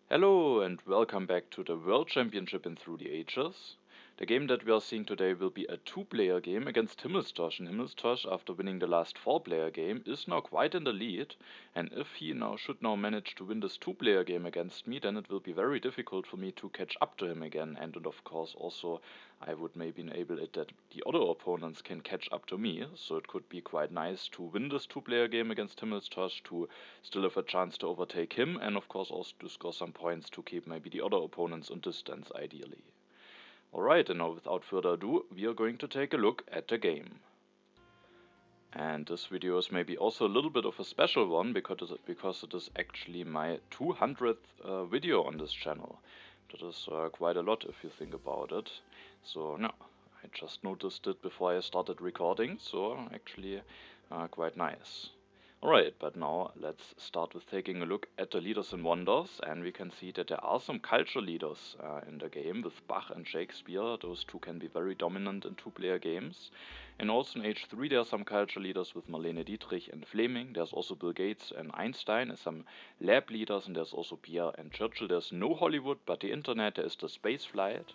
Hello and welcome back to the World Championship in Through the Ages. The game that we are seeing today will be a two-player game against Himmelstosh, and Himmelstosh, after winning the last four-player game, is now quite in the lead, and if he should manage to win this two-player game against me, then it will be very difficult for me to catch up to him again, and of course also I would maybe enable it that the other opponents can catch up to me, so it could be quite nice to win this two-player game against Himmelstosh to still have a chance to overtake him, and of course also to score some points to keep maybe the other opponents in distance ideally. Alright, and now without further ado, we are going to take a look at the game. And this video is maybe also a little bit of a special one because it is actually my 200th video on this channel. That is quite a lot if you think about it. So no, I just noticed it before I started recording, so actually quite nice. Alright, but now let's start with taking a look at the leaders and wonders, and we can see that there are some culture leaders in the game with Bach and Shakespeare. Those two can be very dominant in two-player games. And also in Age 3 there are some culture leaders with Marlene Dietrich and Fleming. There's also Bill Gates and Einstein as some lab leaders, and there's also Pierre and Churchill. There's no Hollywood, but the internet, there is the space flight.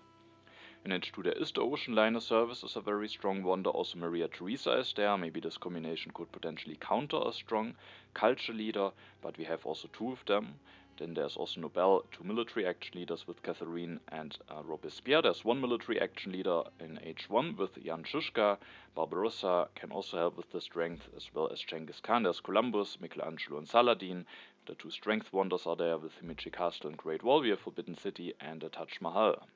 In H2 there is the ocean liner service is a very strong wonder. Also Maria Theresa is there. Maybe this combination could potentially counter a strong culture leader, but we have also two of them. Then there's also Nobel, two military action leaders with Catherine and Robespierre. There's one military action leader in H1 with Jan Žižka. Barbarossa can also help with the strength, as well as Genghis Khan. There's Columbus, Michelangelo and Saladin. The two strength wonders are there with Himeji Castle and Great Wall. We have Forbidden City and the Taj Mahal.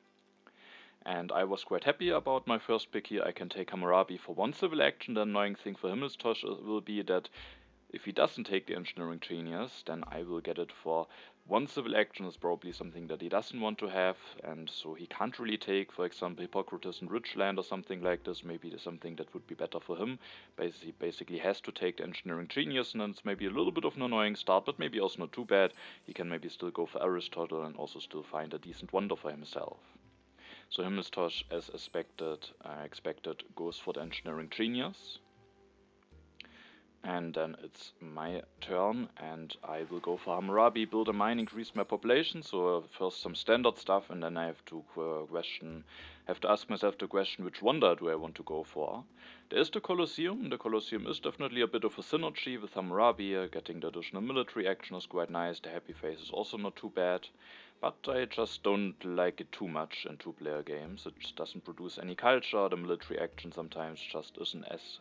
And I was quite happy about my first pick here. I can take Hammurabi for one civil action. The annoying thing for Himmelstosh will be that if he doesn't take the engineering genius, then I will get it for one civil action. Is probably something that he doesn't want to have, and so he can't really take, for example, Hippocrates and Richland or something like this. Maybe something that would be better for him. Basically has to take the engineering genius, and then it's maybe a little bit of an annoying start, but maybe also not too bad. He can maybe still go for Aristotle and also still find a decent wonder for himself. So Himmelstosh, as expected, goes for the engineering genius. And then it's my turn, and I will go for Hammurabi, build a mine, increase my population. So first some standard stuff, and then I have to ask myself the question, which wonder do I want to go for? There is the Colosseum. The Colosseum is definitely a bit of a synergy with Hammurabi. Getting the additional military action is quite nice. The Happy Face is also not too bad. But I just don't like it too much in two-player games. It just doesn't produce any culture. The military action sometimes just isn't as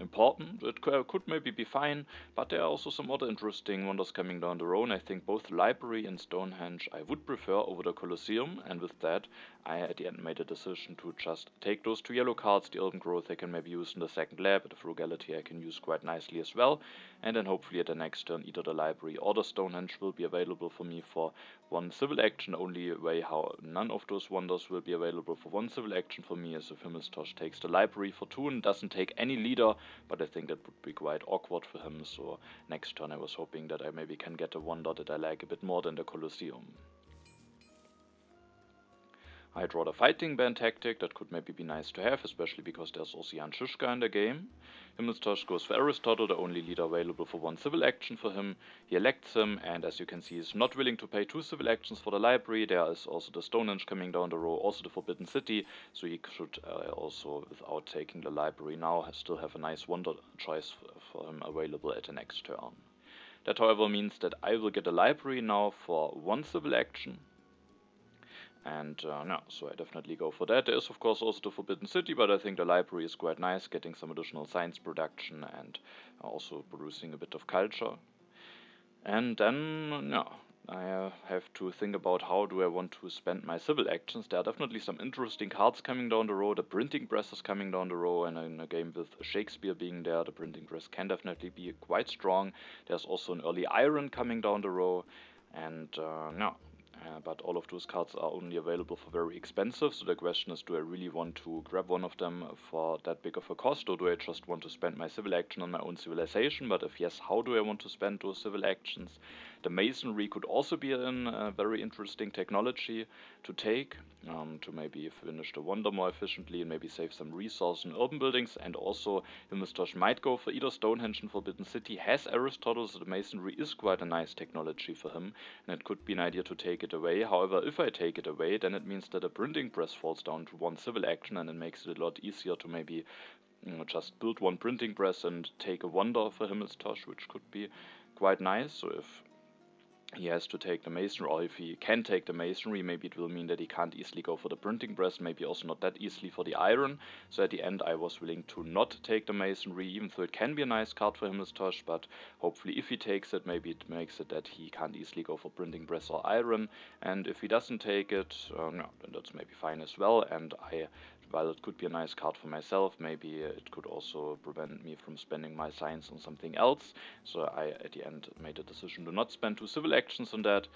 important. It could maybe be fine, but there are also some other interesting wonders coming down the road. I think both Library and Stonehenge I would prefer over the Colosseum, and with that I at the end made a decision to just take those two yellow cards. The Elven Growth I can maybe use in the second lab, the Frugality I can use quite nicely as well, and then hopefully at the next turn either the Library or the Stonehenge will be available for me for one civil action. Only way how none of those wonders will be available for one civil action for me is if Himmelstosh takes the Library for two and doesn't take any leader, but I think that would be quite awkward for him, so next turn I was hoping that I maybe can get a wonder that I like a bit more than the Colosseum. I draw the fighting band tactic. That could maybe be nice to have, especially because there's also Jan Žižka in the game. Himmelstosh goes for Aristotle, the only leader available for one civil action for him. He elects him, and as you can see, he's not willing to pay two civil actions for the Library. There is also the Stonehenge coming down the road, also the Forbidden City, so he should also, without taking the Library now, still have a nice wonder choice for him available at the next turn. That, however, means that I will get a Library now for one civil action. And so I definitely go for that. There is of course also the Forbidden City, but I think the Library is quite nice, getting some additional science production and also producing a bit of culture. And then, I have to think about how do I want to spend my civil actions. There are definitely some interesting cards coming down the road. The printing press is coming down the road, and in a game with Shakespeare being there, the printing press can definitely be quite strong. There's also an early iron coming down the road, and but all of those cards are only available for very expensive, so the question is, do I really want to grab one of them for that big of a cost, or do I just want to spend my civil action on my own civilization? But if yes, how do I want to spend those civil actions? The masonry could also be a very interesting technology to take, to maybe finish the wonder more efficiently and maybe save some resources in urban buildings. And also Himmelstosh might go for either Stonehenge and Forbidden City, has Aristotle, so the masonry is quite a nice technology for him, and it could be an idea to take it away. However, if I take it away, then it means that a printing press falls down to one civil action, and it makes it a lot easier to maybe just build one printing press and take a wonder for Himmelstosh, which could be quite nice. So if he has to take the masonry, or if he can take the masonry, maybe it will mean that he can't easily go for the printing press, maybe also not that easily for the iron. So at the end I was willing to not take the masonry, even though it can be a nice card for Himmelstosh, but hopefully if he takes it, maybe it makes it that he can't easily go for printing press or iron. And if he doesn't take it, no, then that's maybe fine as well. And while it could be a nice card for myself, maybe it could also prevent me from spending my science on something else. So I, at the end, made a decision to not spend 2 civil actions on that.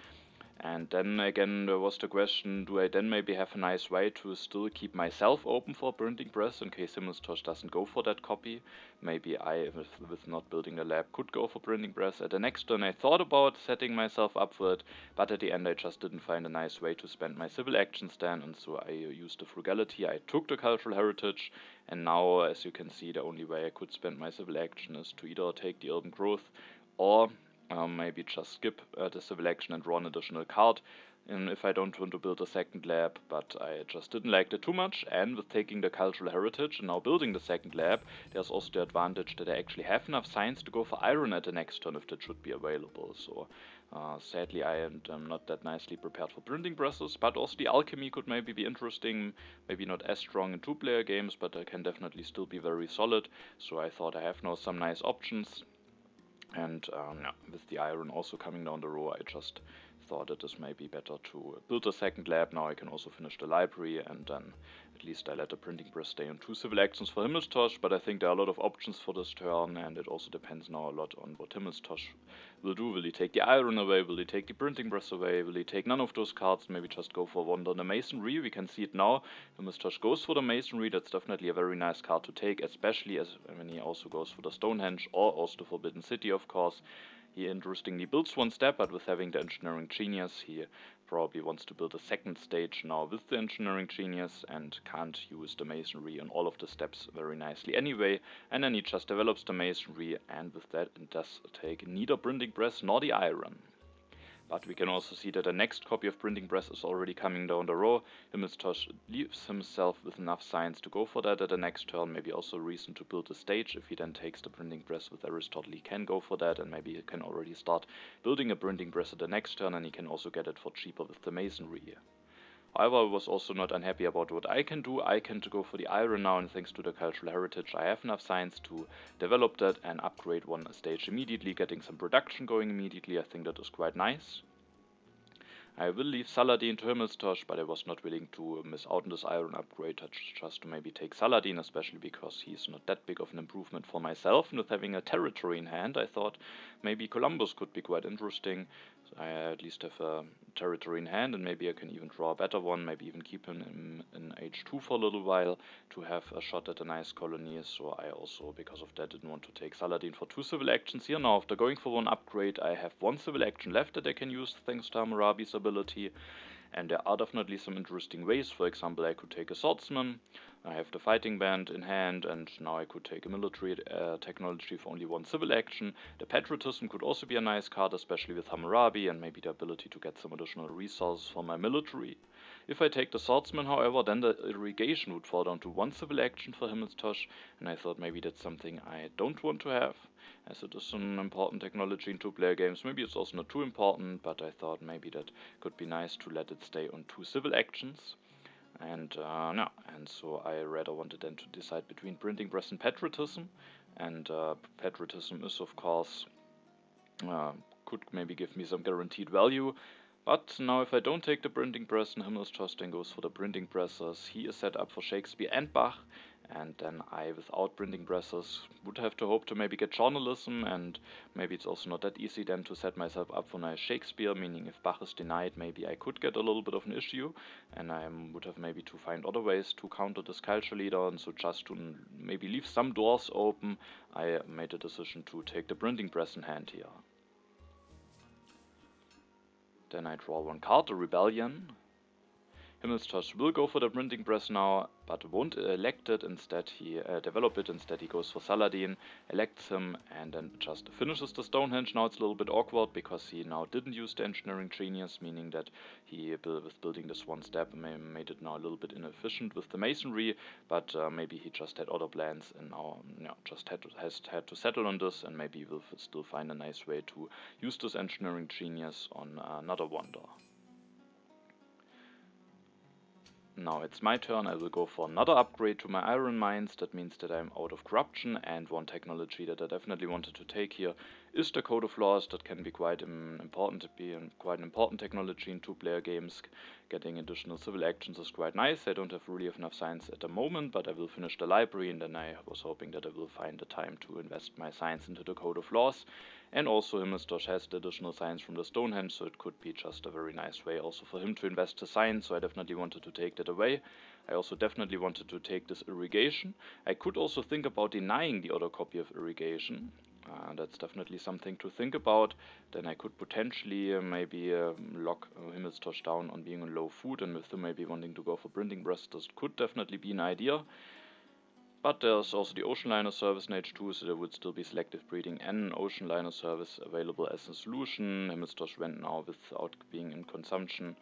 And then again, there was the question, do I then maybe have a nice way to still keep myself open for printing press in case Himmelstosh doesn't go for that copy? Maybe I, with not building a lab, could go for printing press. At the next turn I thought about setting myself up for it, but at the end I just didn't find a nice way to spend my civil actions then, and so I used the frugality. I took the cultural heritage, and now, as you can see, the only way I could spend my civil action is to either take the urban growth or maybe just skip the civil action and draw an additional card. And if I don't want to build a second lab, but I just didn't like it too much, and with taking the cultural heritage and now building the second lab, there's also the advantage that I actually have enough science to go for iron at the next turn if that should be available. So sadly I am not that nicely prepared for printing presses, but also the alchemy could maybe be interesting, maybe not as strong in 2-player games, but I can definitely still be very solid. So I thought I have now some nice options. And yeah, with the iron also coming down the row, I just thought it is maybe better to build a second lab. Now I can also finish the library, and then at least I let the printing press stay on 2 civil actions for Himmelstosh. But I think there are a lot of options for this turn, and it also depends now a lot on what Himmelstosh will do. Will he take the iron away? Will he take the printing press away? Will he take none of those cards? Maybe just go for wonder on the masonry. We can see it now. Himmelstosh goes for the masonry. That's definitely a very nice card to take, especially as when he also goes for the Stonehenge or also the Forbidden City, of course. He interestingly builds one step, but with having the engineering genius, he probably wants to build a second stage now with the engineering genius and can't use the masonry on all of the steps very nicely anyway. And then he just develops the masonry, and with that it does take neither printing press nor the iron. But we can also see that the next copy of printing press is already coming down the row. Himmelstosh leaves himself with enough science to go for that at the next turn. Maybe also a reason to build a stage. If he then takes the printing press with Aristotle, he can go for that, and maybe he can already start building a printing press at the next turn, and he can also get it for cheaper with the masonry. However, I was also not unhappy about what I can do. I can go for the iron now, and thanks to the cultural heritage I have enough science to develop that and upgrade one stage immediately, getting some production going immediately. I think that is quite nice. I will leave Saladin to Himmelstosh, but I was not willing to miss out on this iron upgrade, just to maybe take Saladin, especially because he's not that big of an improvement for myself. And with having a territory in hand, I thought maybe Columbus could be quite interesting. So I at least have a territory in hand, and maybe I can even draw a better one, maybe even keep him in H2 for a little while to have a shot at a nice colony. So I also, because of that, didn't want to take Saladin for 2 civil actions here. Now, after going for 1 upgrade, I have 1 civil action left that I can use thanks to Hammurabi's ability. And there are definitely some interesting ways. For example, I could take a swordsman, I have the fighting band in hand, and now I could take a military technology for only 1 civil action. The patriotism could also be a nice card, especially with Hammurabi, and maybe the ability to get some additional resources for my military. If I take the swordsman, however, then the irrigation would fall down to 1 civil action for Himmelstosh, and I thought maybe that's something I don't want to have, as it is an important technology in 2-player games. Maybe it's also not too important, but I thought maybe that could be nice to let it stay on 2 civil actions. And no, and so I rather wanted then to decide between printing press and patriotism, and patriotism is of course could maybe give me some guaranteed value. But now if I don't take the printing press and Himmelstosh then goes for the printing presses, he is set up for Shakespeare and Bach, and then I, without printing presses, would have to hope to maybe get journalism, and maybe it's also not that easy then to set myself up for nice Shakespeare, meaning if Bach is denied, maybe I could get a little bit of an issue, and I would have maybe to find other ways to counter this culture leader, and so just to maybe leave some doors open, I made a decision to take the printing press in hand here. Then I draw one card, the Rebellion. Himmelstosh will go for the printing press now, but won't elect it. Instead, he develop it. Instead, he goes for Saladin, elects him, and then just finishes the Stonehenge. Now it's a little bit awkward because he now didn't use the Engineering Genius, meaning that he, with building this one step, made it now a little bit inefficient with the Masonry. But maybe he just had other plans, and now just has had to settle on this, and maybe will still find a nice way to use this Engineering Genius on another wonder. Now it's my turn. I will go for another upgrade to my iron mines. That means that I'm out of corruption, and one technology that I definitely wanted to take here is the Code of Laws. That can be quite important to be quite an important technology in two-player games. Getting additional civil actions is quite nice. I don't have really enough science at the moment, but I will finish the library, and then I was hoping that I will find the time to invest my science into the Code of Laws. And also Himmelstosh has the additional science from the Stonehenge, so it could be just a very nice way also for him to invest the science, so I definitely wanted to take that away. I also definitely wanted to take this irrigation. I could also think about denying the other copy of irrigation. That's definitely something to think about. Then I could potentially maybe lock Himmelstosh down on being on low food, and with him maybe wanting to go for printing press, this could definitely be an idea. But there's also the Ocean Liner service in H2, so there would still be selective breeding and an Ocean Liner service available as a solution. Himmelstosh went now without being in consumption.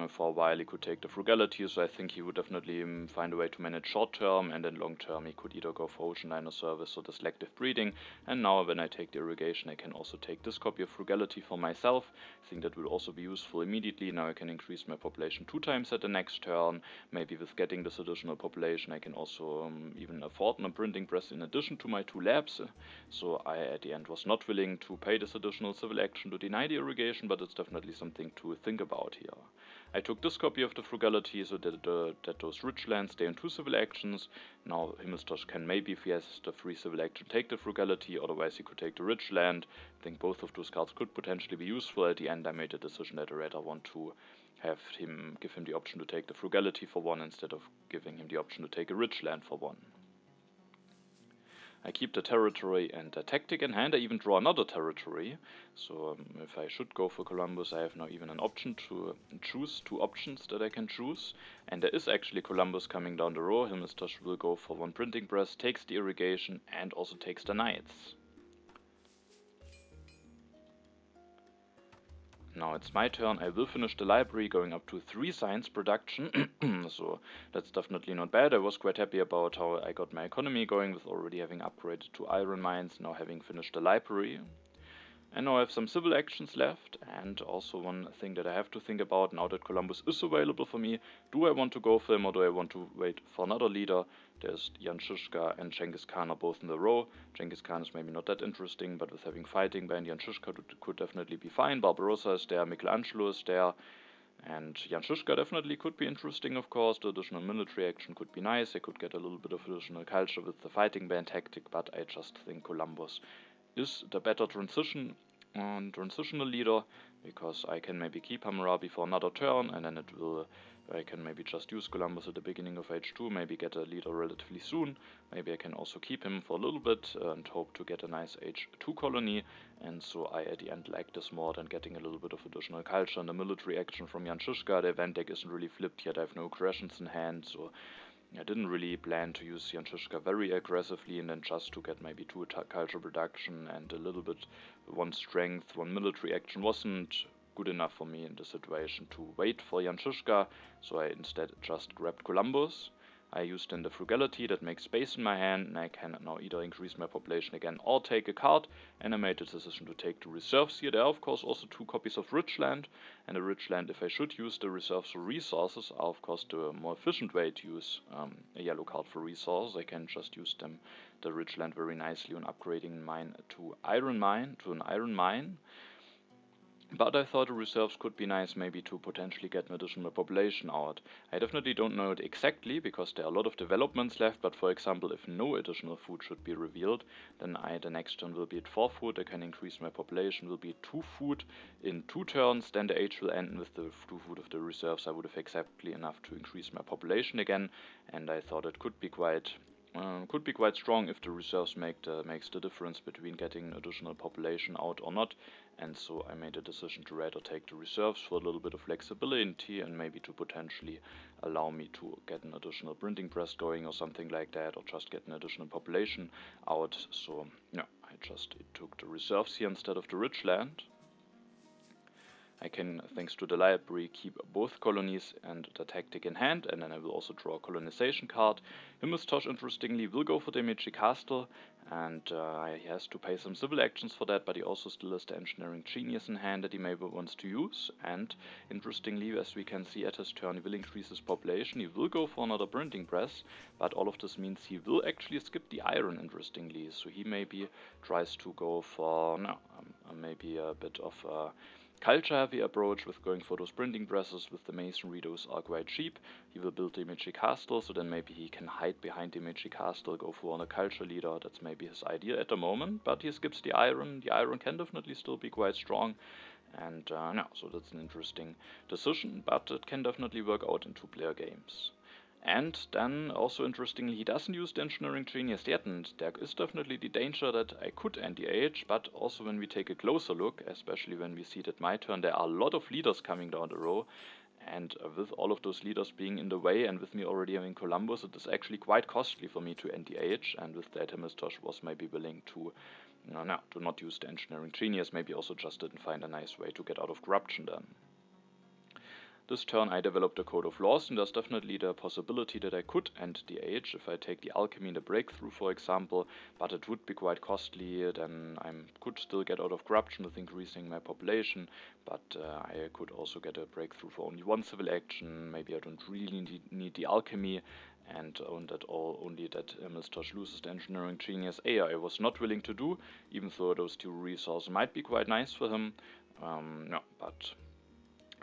For a while he could take the frugality, so I think he would definitely find a way to manage short term, and then long term he could either go for Ocean Liner service or the selective breeding. And now when I take the irrigation, I can also take this copy of frugality for myself. I think that will also be useful immediately. Now I can increase my population 2 times at the next turn. Maybe with getting this additional population I can also even afford a printing press in addition to my 2 labs. So I at the end was not willing to pay this additional civil action to deny the irrigation, but it's definitely something to think about here. I took this copy of the frugality so that those rich lands stay in 2 civil actions. Now Himmelstosh can maybe, if he has the free civil action, take the frugality, otherwise he could take the rich land. I think both of those cards could potentially be useful. At the end I made a decision that I rather want to give him the option to take the frugality for 1 instead of giving him the option to take a rich land for 1. I keep the territory and the tactic in hand. I even draw another territory. So if I should go for Columbus, I have now even an option to choose 2 options that I can choose. And there is actually Columbus coming down the row. Himmelstosh will go for 1 printing press, takes the irrigation, and also takes the knights. Now it's my turn. I will finish the library, going up to 3 science production, so that's definitely not bad. I was quite happy about how I got my economy going with already having upgraded to iron mines, now having finished the library. And now I have some civil actions left, and also one thing that I have to think about now that Columbus is available for me. Do I want to go for him, or do I want to wait for another leader? There's Jan Žižka and Genghis Khan are both in the row. Genghis Khan is maybe not that interesting, but with having fighting band, Jan Žižka could definitely be fine. Barbarossa is there, Michelangelo is there, and Jan Žižka definitely could be interesting, of course. The additional military action could be nice. I could get a little bit of additional culture with the fighting band tactic, but I just think Columbus is the better transitional leader, because I can maybe keep Hammurabi for another turn, and then I can maybe just use Columbus at the beginning of H2, maybe get a leader relatively soon. Maybe I can also keep him for a little bit and hope to get a nice H2 colony, and so I at the end like this more than getting a little bit of additional culture and the military action from Jan Žižka. The event deck isn't really flipped yet, I have no aggressions in hand, so I didn't really plan to use Jan Žižka very aggressively, and then just to get maybe 2 culture production and a little bit 1 strength, 1 military action wasn't good enough for me in the situation to wait for Jan Žižka, so I instead just grabbed Columbus. I used then the frugality that makes space in my hand, and I can now either increase my population again or take a card, and I made the decision to take the reserves here. There are of course also 2 copies of rich land, and the rich land, if I should use the reserves for resources, are of course the more efficient way to use a yellow card for resources. I can just use the rich land very nicely on upgrading mine to an iron mine. But I thought the reserves could be nice maybe to potentially get an additional population out. I definitely don't know it exactly, because there are a lot of developments left, but for example, if no additional food should be revealed, then the next turn will be at 4 food, I can increase my population, will be 2 food in 2 turns, then the age will end with the 2 food of the reserves. I would have exactly enough to increase my population again, and I thought it could be quite could be quite strong if the reserves makes the difference between getting additional population out or not. And so I made a decision to rather take the reserves for a little bit of flexibility and maybe to potentially allow me to get an additional printing press going or something like that, or just get an additional population out. So yeah, I just took the reserves here instead of the rich land. I can, thanks to the library, keep both colonies and the tactic in hand, and then I will also draw a colonization card. Himmelstosh, interestingly, will go for the Meiji Castle, and he has to pay some civil actions for that, but he also still has the engineering genius in hand that he maybe wants to use. And interestingly, as we can see at his turn, he will increase his population. He will go for another printing press, but all of this means he will actually skip the iron, interestingly. So he maybe tries to go for maybe a bit of a culture heavy approach with going for those printing presses. With the masonry, those are quite cheap. He will build the Meiji Castle, so then maybe he can hide behind the Meiji Castle, go for a culture leader. That's maybe his idea at the moment, but he skips the iron. The iron can definitely still be quite strong, and so that's an interesting decision, but it can definitely work out in two-player games. And then, also interestingly, he doesn't use the engineering genius yet, and there is definitely the danger that I could anti-age, but also when we take a closer look, especially when we see that my turn, there are a lot of leaders coming down the row, and with all of those leaders being in the way, and with me already having Columbus, it is actually quite costly for me to anti-age, and with that Himmelstosh was maybe willing to not use the engineering genius, maybe also just didn't find a nice way to get out of corruption then. This turn I developed a code of laws, and there's definitely the possibility that I could end the age if I take the alchemy and the breakthrough, for example, but it would be quite costly. Then I could still get out of corruption with increasing my population, but I could also get a breakthrough for only one civil action. Maybe I don't really need the alchemy, and only that Himmelstosh loses the engineering genius. I was not willing to do, even though those two resources might be quite nice for him. But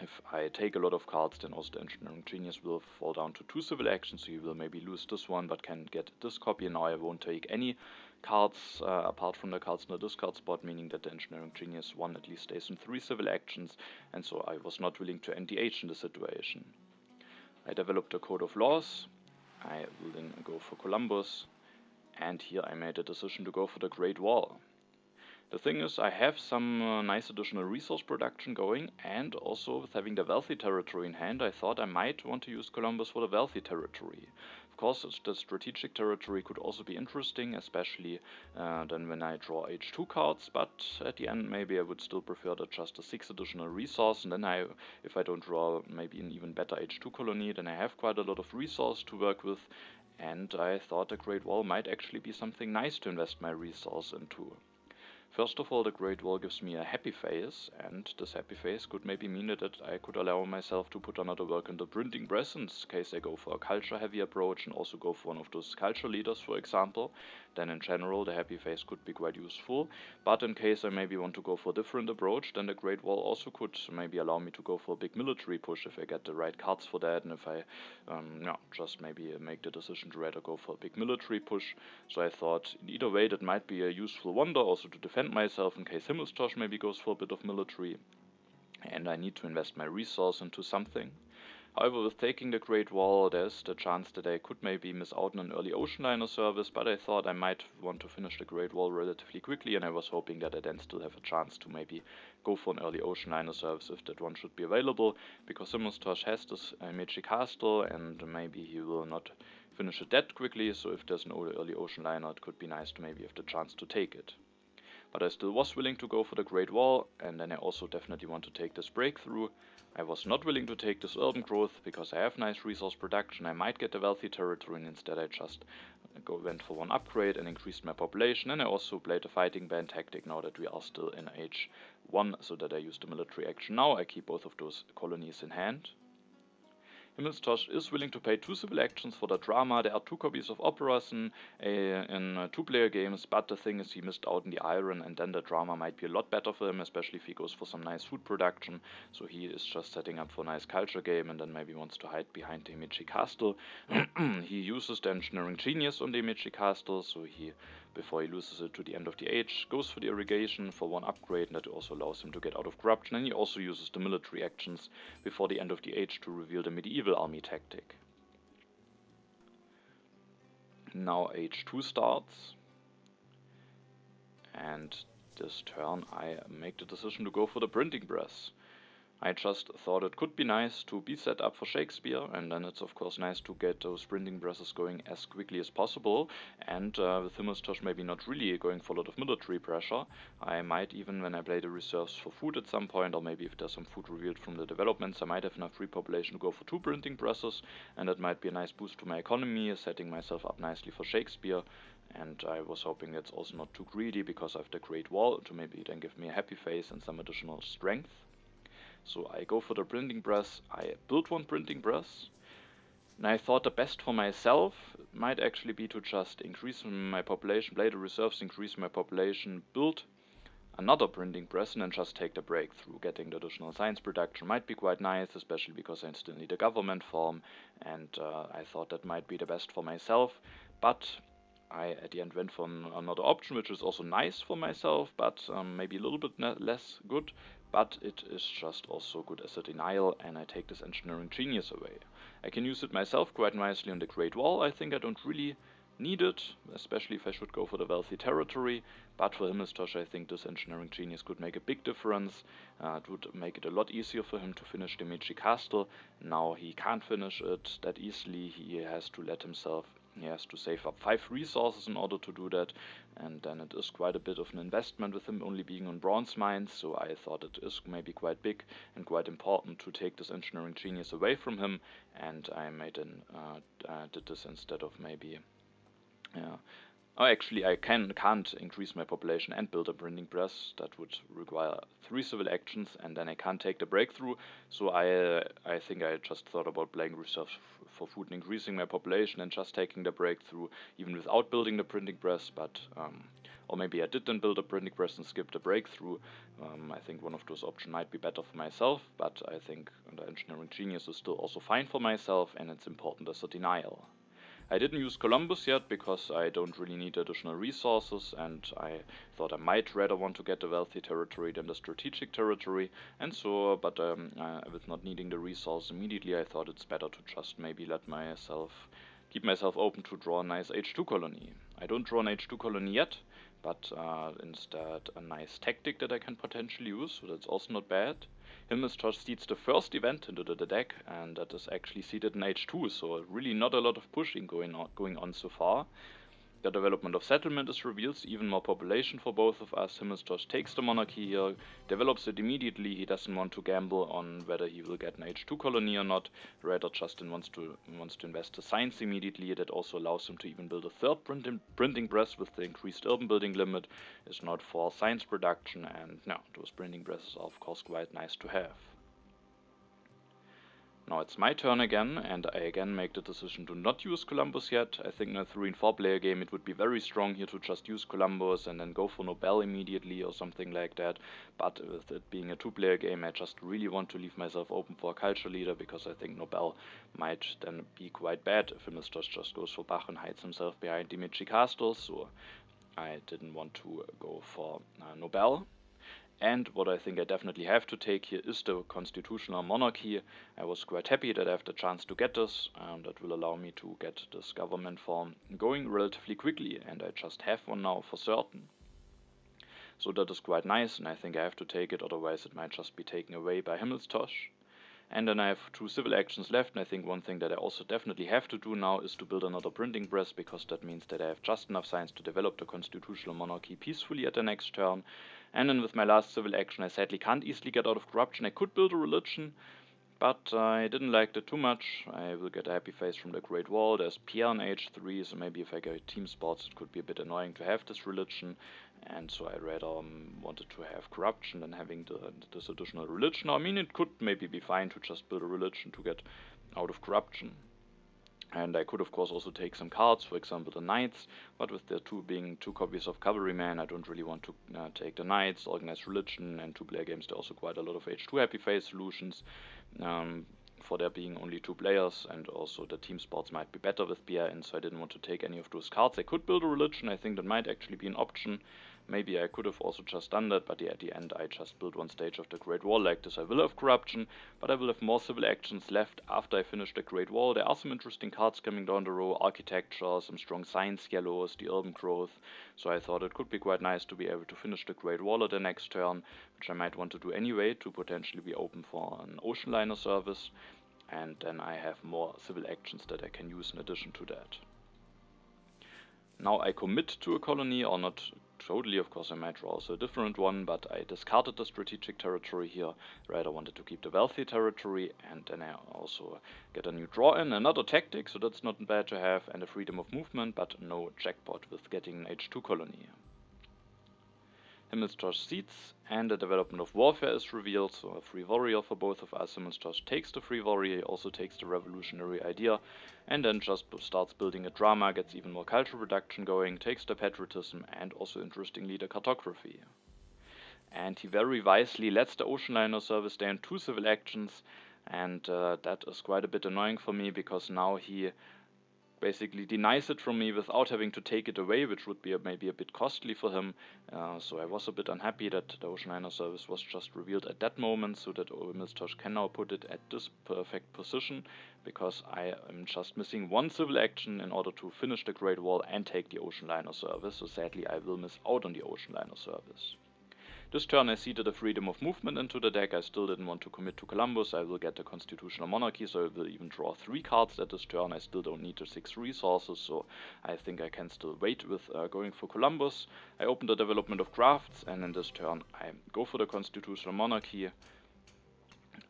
if I take a lot of cards, then also the engineering genius will fall down to 2 civil actions, so he will maybe lose this one, but can get this copy. And now I won't take any cards apart from the cards in the discard spot, meaning that the engineering genius 1 at least stays in 3 civil actions, and so I was not willing to anti-age in the situation. I developed a code of laws. I will then go for Columbus, and here I made a decision to go for the Great Wall. The thing is, I have some nice additional resource production going, and also with having the wealthy territory in hand, I thought I might want to use Columbus for the wealthy territory. Of course, the strategic territory could also be interesting, especially then when I draw H2 cards, but at the end maybe I would still prefer just a 6 additional resource, and then if I don't draw maybe an even better H2 colony, then I have quite a lot of resource to work with, and I thought the Great Wall might actually be something nice to invest my resource into. First of all, the Great Wall gives me a happy phase, and this happy phase could maybe mean that I could allow myself to put another work in the printing press, in case I go for a culture-heavy approach and also go for one of those culture leaders, for example. Then in general, the happy phase could be quite useful, but in case I maybe want to go for a different approach, then the Great Wall also could maybe allow me to go for a big military push if I get the right cards for that, and if I just maybe make the decision to rather go for a big military push. So I thought, in either way, that might be a useful wonder also to defend myself in case Himmelstosh maybe goes for a bit of military, and I need to invest my resource into something. However, with taking the Great Wall, there's the chance that I could maybe miss out on an early ocean liner service, but I thought I might want to finish the Great Wall relatively quickly, and I was hoping that I then still have a chance to maybe go for an early ocean liner service if that one should be available, because Himmelstosh has this Meiji Castle, and maybe he will not finish it that quickly, so if there's an early ocean liner, it could be nice to maybe have the chance to take it. But I still was willing to go for the Great Wall, and then I also definitely want to take this breakthrough. I was not willing to take this urban growth because I have nice resource production. I might get a wealthy territory, and instead I just went for 1 upgrade and increased my population. And I also played a fighting band tactic now that we are still in age 1, so that I used the military action now. I keep both of those colonies in hand. Himmelstosh is willing to pay 2 civil actions for the drama. There are 2 copies of operas in 2-player games, but the thing is he missed out on the iron, and then the drama might be a lot better for him, especially if he goes for some nice food production. So he is just setting up for a nice culture game, and then maybe wants to hide behind the Meiji Castle. He uses the engineering genius on the Meiji Castle, so before he loses it to the end of the age, goes for the irrigation for 1 upgrade, and that also allows him to get out of corruption, and he also uses the military actions before the end of the age to reveal the medieval army tactic. Now h2 starts, and this turn I make the decision to go for the printing press. I just thought it could be nice to be set up for Shakespeare, and then it's of course nice to get those printing presses going as quickly as possible, and with Himmelstosh maybe not really going for a lot of military pressure. I might even, when I play the reserves for food at some point, or maybe if there's some food revealed from the developments, I might have enough free population to go for 2 printing presses, and that might be a nice boost to my economy, setting myself up nicely for Shakespeare. And I was hoping that's also not too greedy, because I have the Great Wall to maybe then give me a happy face and some additional strength. So I go for the printing press, I build 1 printing press, and I thought the best for myself might actually be to just increase my population, play the reserves, increase my population, build another printing press, and then just take the breakthrough. Getting the additional science production might be quite nice, especially because I still need a government form, and I thought that might be the best for myself, but I at the end went for another option, which is also nice for myself, but maybe a little bit less good. But it is just also good as a denial, and I take this engineering genius away. I can use it myself quite nicely on the Great Wall. I think I don't really need it, especially if I should go for the wealthy territory, but for Himmelstosh I think this engineering genius could make a big difference. It would make it a lot easier for him to finish the Meiji Castle. Now he can't finish it that easily. He has to save up 5 resources in order to do that, and then it is quite a bit of an investment with him only being on bronze mines, so I thought it is maybe quite big and quite important to take this engineering genius away from him, and I did this instead of maybe... Oh, actually, I can't increase my population and build a printing press. That would require 3 civil actions, and then I can't take the breakthrough. So I think I just thought about playing reserves for food and increasing my population and just taking the breakthrough, even without building the printing press. But or maybe I didn't build a printing press and skip the breakthrough. I think one of those options might be better for myself, but I think the engineering genius is still also fine for myself, and it's important as a denial. I didn't use Columbus yet because I don't really need additional resources, and I thought I might rather want to get the wealthy territory than the strategic territory, and so, but with not needing the resource immediately, I thought it's better to just maybe keep myself open to draw a nice H2 colony. I don't draw an H2 colony yet, but instead a nice tactic that I can potentially use, so that's also not bad. Himmelstosh seeds the first event into the deck, and that is actually seeded in H2, so really not a lot of pushing going on so far. The development of settlement is revealed, even more population for both of us. Himmelstosh takes the monarchy here, develops it immediately. He doesn't want to gamble on whether he will get an H2 colony or not, rather just wants to invest the science immediately. That also allows him to even build a 3rd printing press with the increased urban building limit. It's not for science production, and no, those printing presses are of course quite nice to have. Now it's my turn again, and I again make the decision to not use Columbus yet. I think in a 3 and 4 player game it would be very strong here to just use Columbus and then go for Nobel immediately or something like that. But with it being a 2 player game, I just really want to leave myself open for a culture leader, because I think Nobel might then be quite bad if Himmelstosh just goes for Bach and hides himself behind the Meiji Castle. So I didn't want to go for Nobel. And what I think I definitely have to take here is the constitutional monarchy. I was quite happy that I have the chance to get this. That will allow me to get this government form going relatively quickly, and I just have one now for certain. So that is quite nice, and I think I have to take it, otherwise it might just be taken away by Himmelstosh. And then I have 2 civil actions left, and I think one thing that I also definitely have to do now is to build another printing press, because that means that I have just enough science to develop the constitutional monarchy peacefully at the next turn. And then with my last civil action, I sadly can't easily get out of corruption. I could build a religion, but I didn't like that too much. I will get a happy face from the Great Wall. There's Pierre on H3, so maybe if I get team sports, it could be a bit annoying to have this religion. And so I rather wanted to have corruption than having this additional religion. I mean, it could maybe be fine to just build a religion to get out of corruption. And I could of course also take some cards, for example the Knights, but with there being 2 copies of Cavalryman, I don't really want to take the Knights. Organized Religion and 2 player games, there are also quite a lot of H2 happy face solutions. For there being only 2 players, and also the team sports might be better with Pierre in, so I didn't want to take any of those cards. I could build a religion, I think that might actually be an option, Maybe I could have also just done that, but yeah, at the end I just built one stage of the Great Wall like this. I will have corruption, but I will have more civil actions left after I finish the Great Wall. There are some interesting cards coming down the row, architecture, some strong science yellows, the urban growth, so I thought it could be quite nice to be able to finish the Great Wall at the next turn, which I might want to do anyway to potentially be open for an ocean liner service, and then I have more civil actions that I can use in addition to that. Now I commit to a colony, or not totally, of course I might draw also a different one, but I discarded the strategic territory here, rather wanted to keep the wealthy territory, and then I also get a new draw in, another tactic, so that's not bad to have, and a freedom of movement, but no jackpot with getting an H2 colony. Himmelstosh seeds, and the development of warfare is revealed, so a free warrior for both of us. Himmelstosh takes the free warrior, he also takes the revolutionary idea, and then just starts building a drama, gets even more cultural production going, takes the patriotism, and also interestingly the cartography. And he very wisely lets the ocean liner service stay in 2 civil actions, and that is quite a bit annoying for me, because now he basically denies it from me without having to take it away, which would be maybe a bit costly for him. So I was a bit unhappy that the ocean liner service was just revealed at that moment, so that Himmelstosh can now put it at this perfect position, because I am just missing 1 civil action in order to finish the Great Wall and take the ocean liner service, so sadly I will miss out on the ocean liner service. This turn I seeded a freedom of movement into the deck. I still didn't want to commit to Columbus. I will get the constitutional monarchy, so I will even draw 3 cards at this turn. I still don't need the 6 resources, so I think I can still wait with going for Columbus. I open the development of crafts, and in this turn I go for the constitutional monarchy.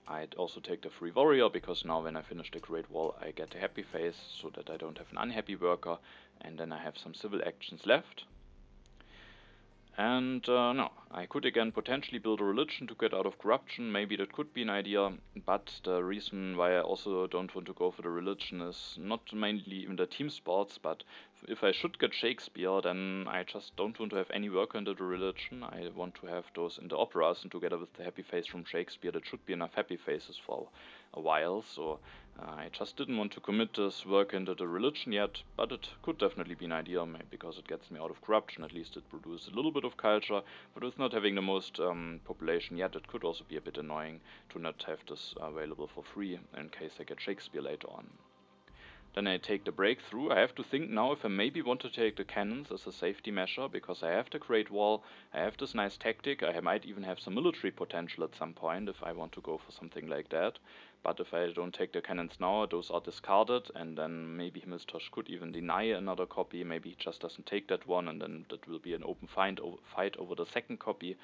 I'd also take the free warrior, because now when I finish the Great Wall I get a happy face, so that I don't have an unhappy worker, and then I have some civil actions left. And no, I could again potentially build a religion to get out of corruption, maybe that could be an idea, but the reason why I also don't want to go for the religion is not mainly in the team sports, but if I should get Shakespeare, then I just don't want to have any worker into the religion. I want to have those in the operas, and together with the happy face from Shakespeare, that should be enough happy faces for a while, so I just didn't want to commit this work into the religion yet, but it could definitely be an idea, because it gets me out of corruption. At least it produces a little bit of culture, but with not having the most population yet, it could also be a bit annoying to not have this available for free in case I get Shakespeare later on. Then I take the breakthrough. I have to think now if I maybe want to take the cannons as a safety measure, because I have the Great Wall, I have this nice tactic, I might even have some military potential at some point if I want to go for something like that. But if I don't take the cannons now, those are discarded, and then maybe Himmelstosh could even deny another copy, maybe he just doesn't take that one, and then that will be an open fight over the second copy.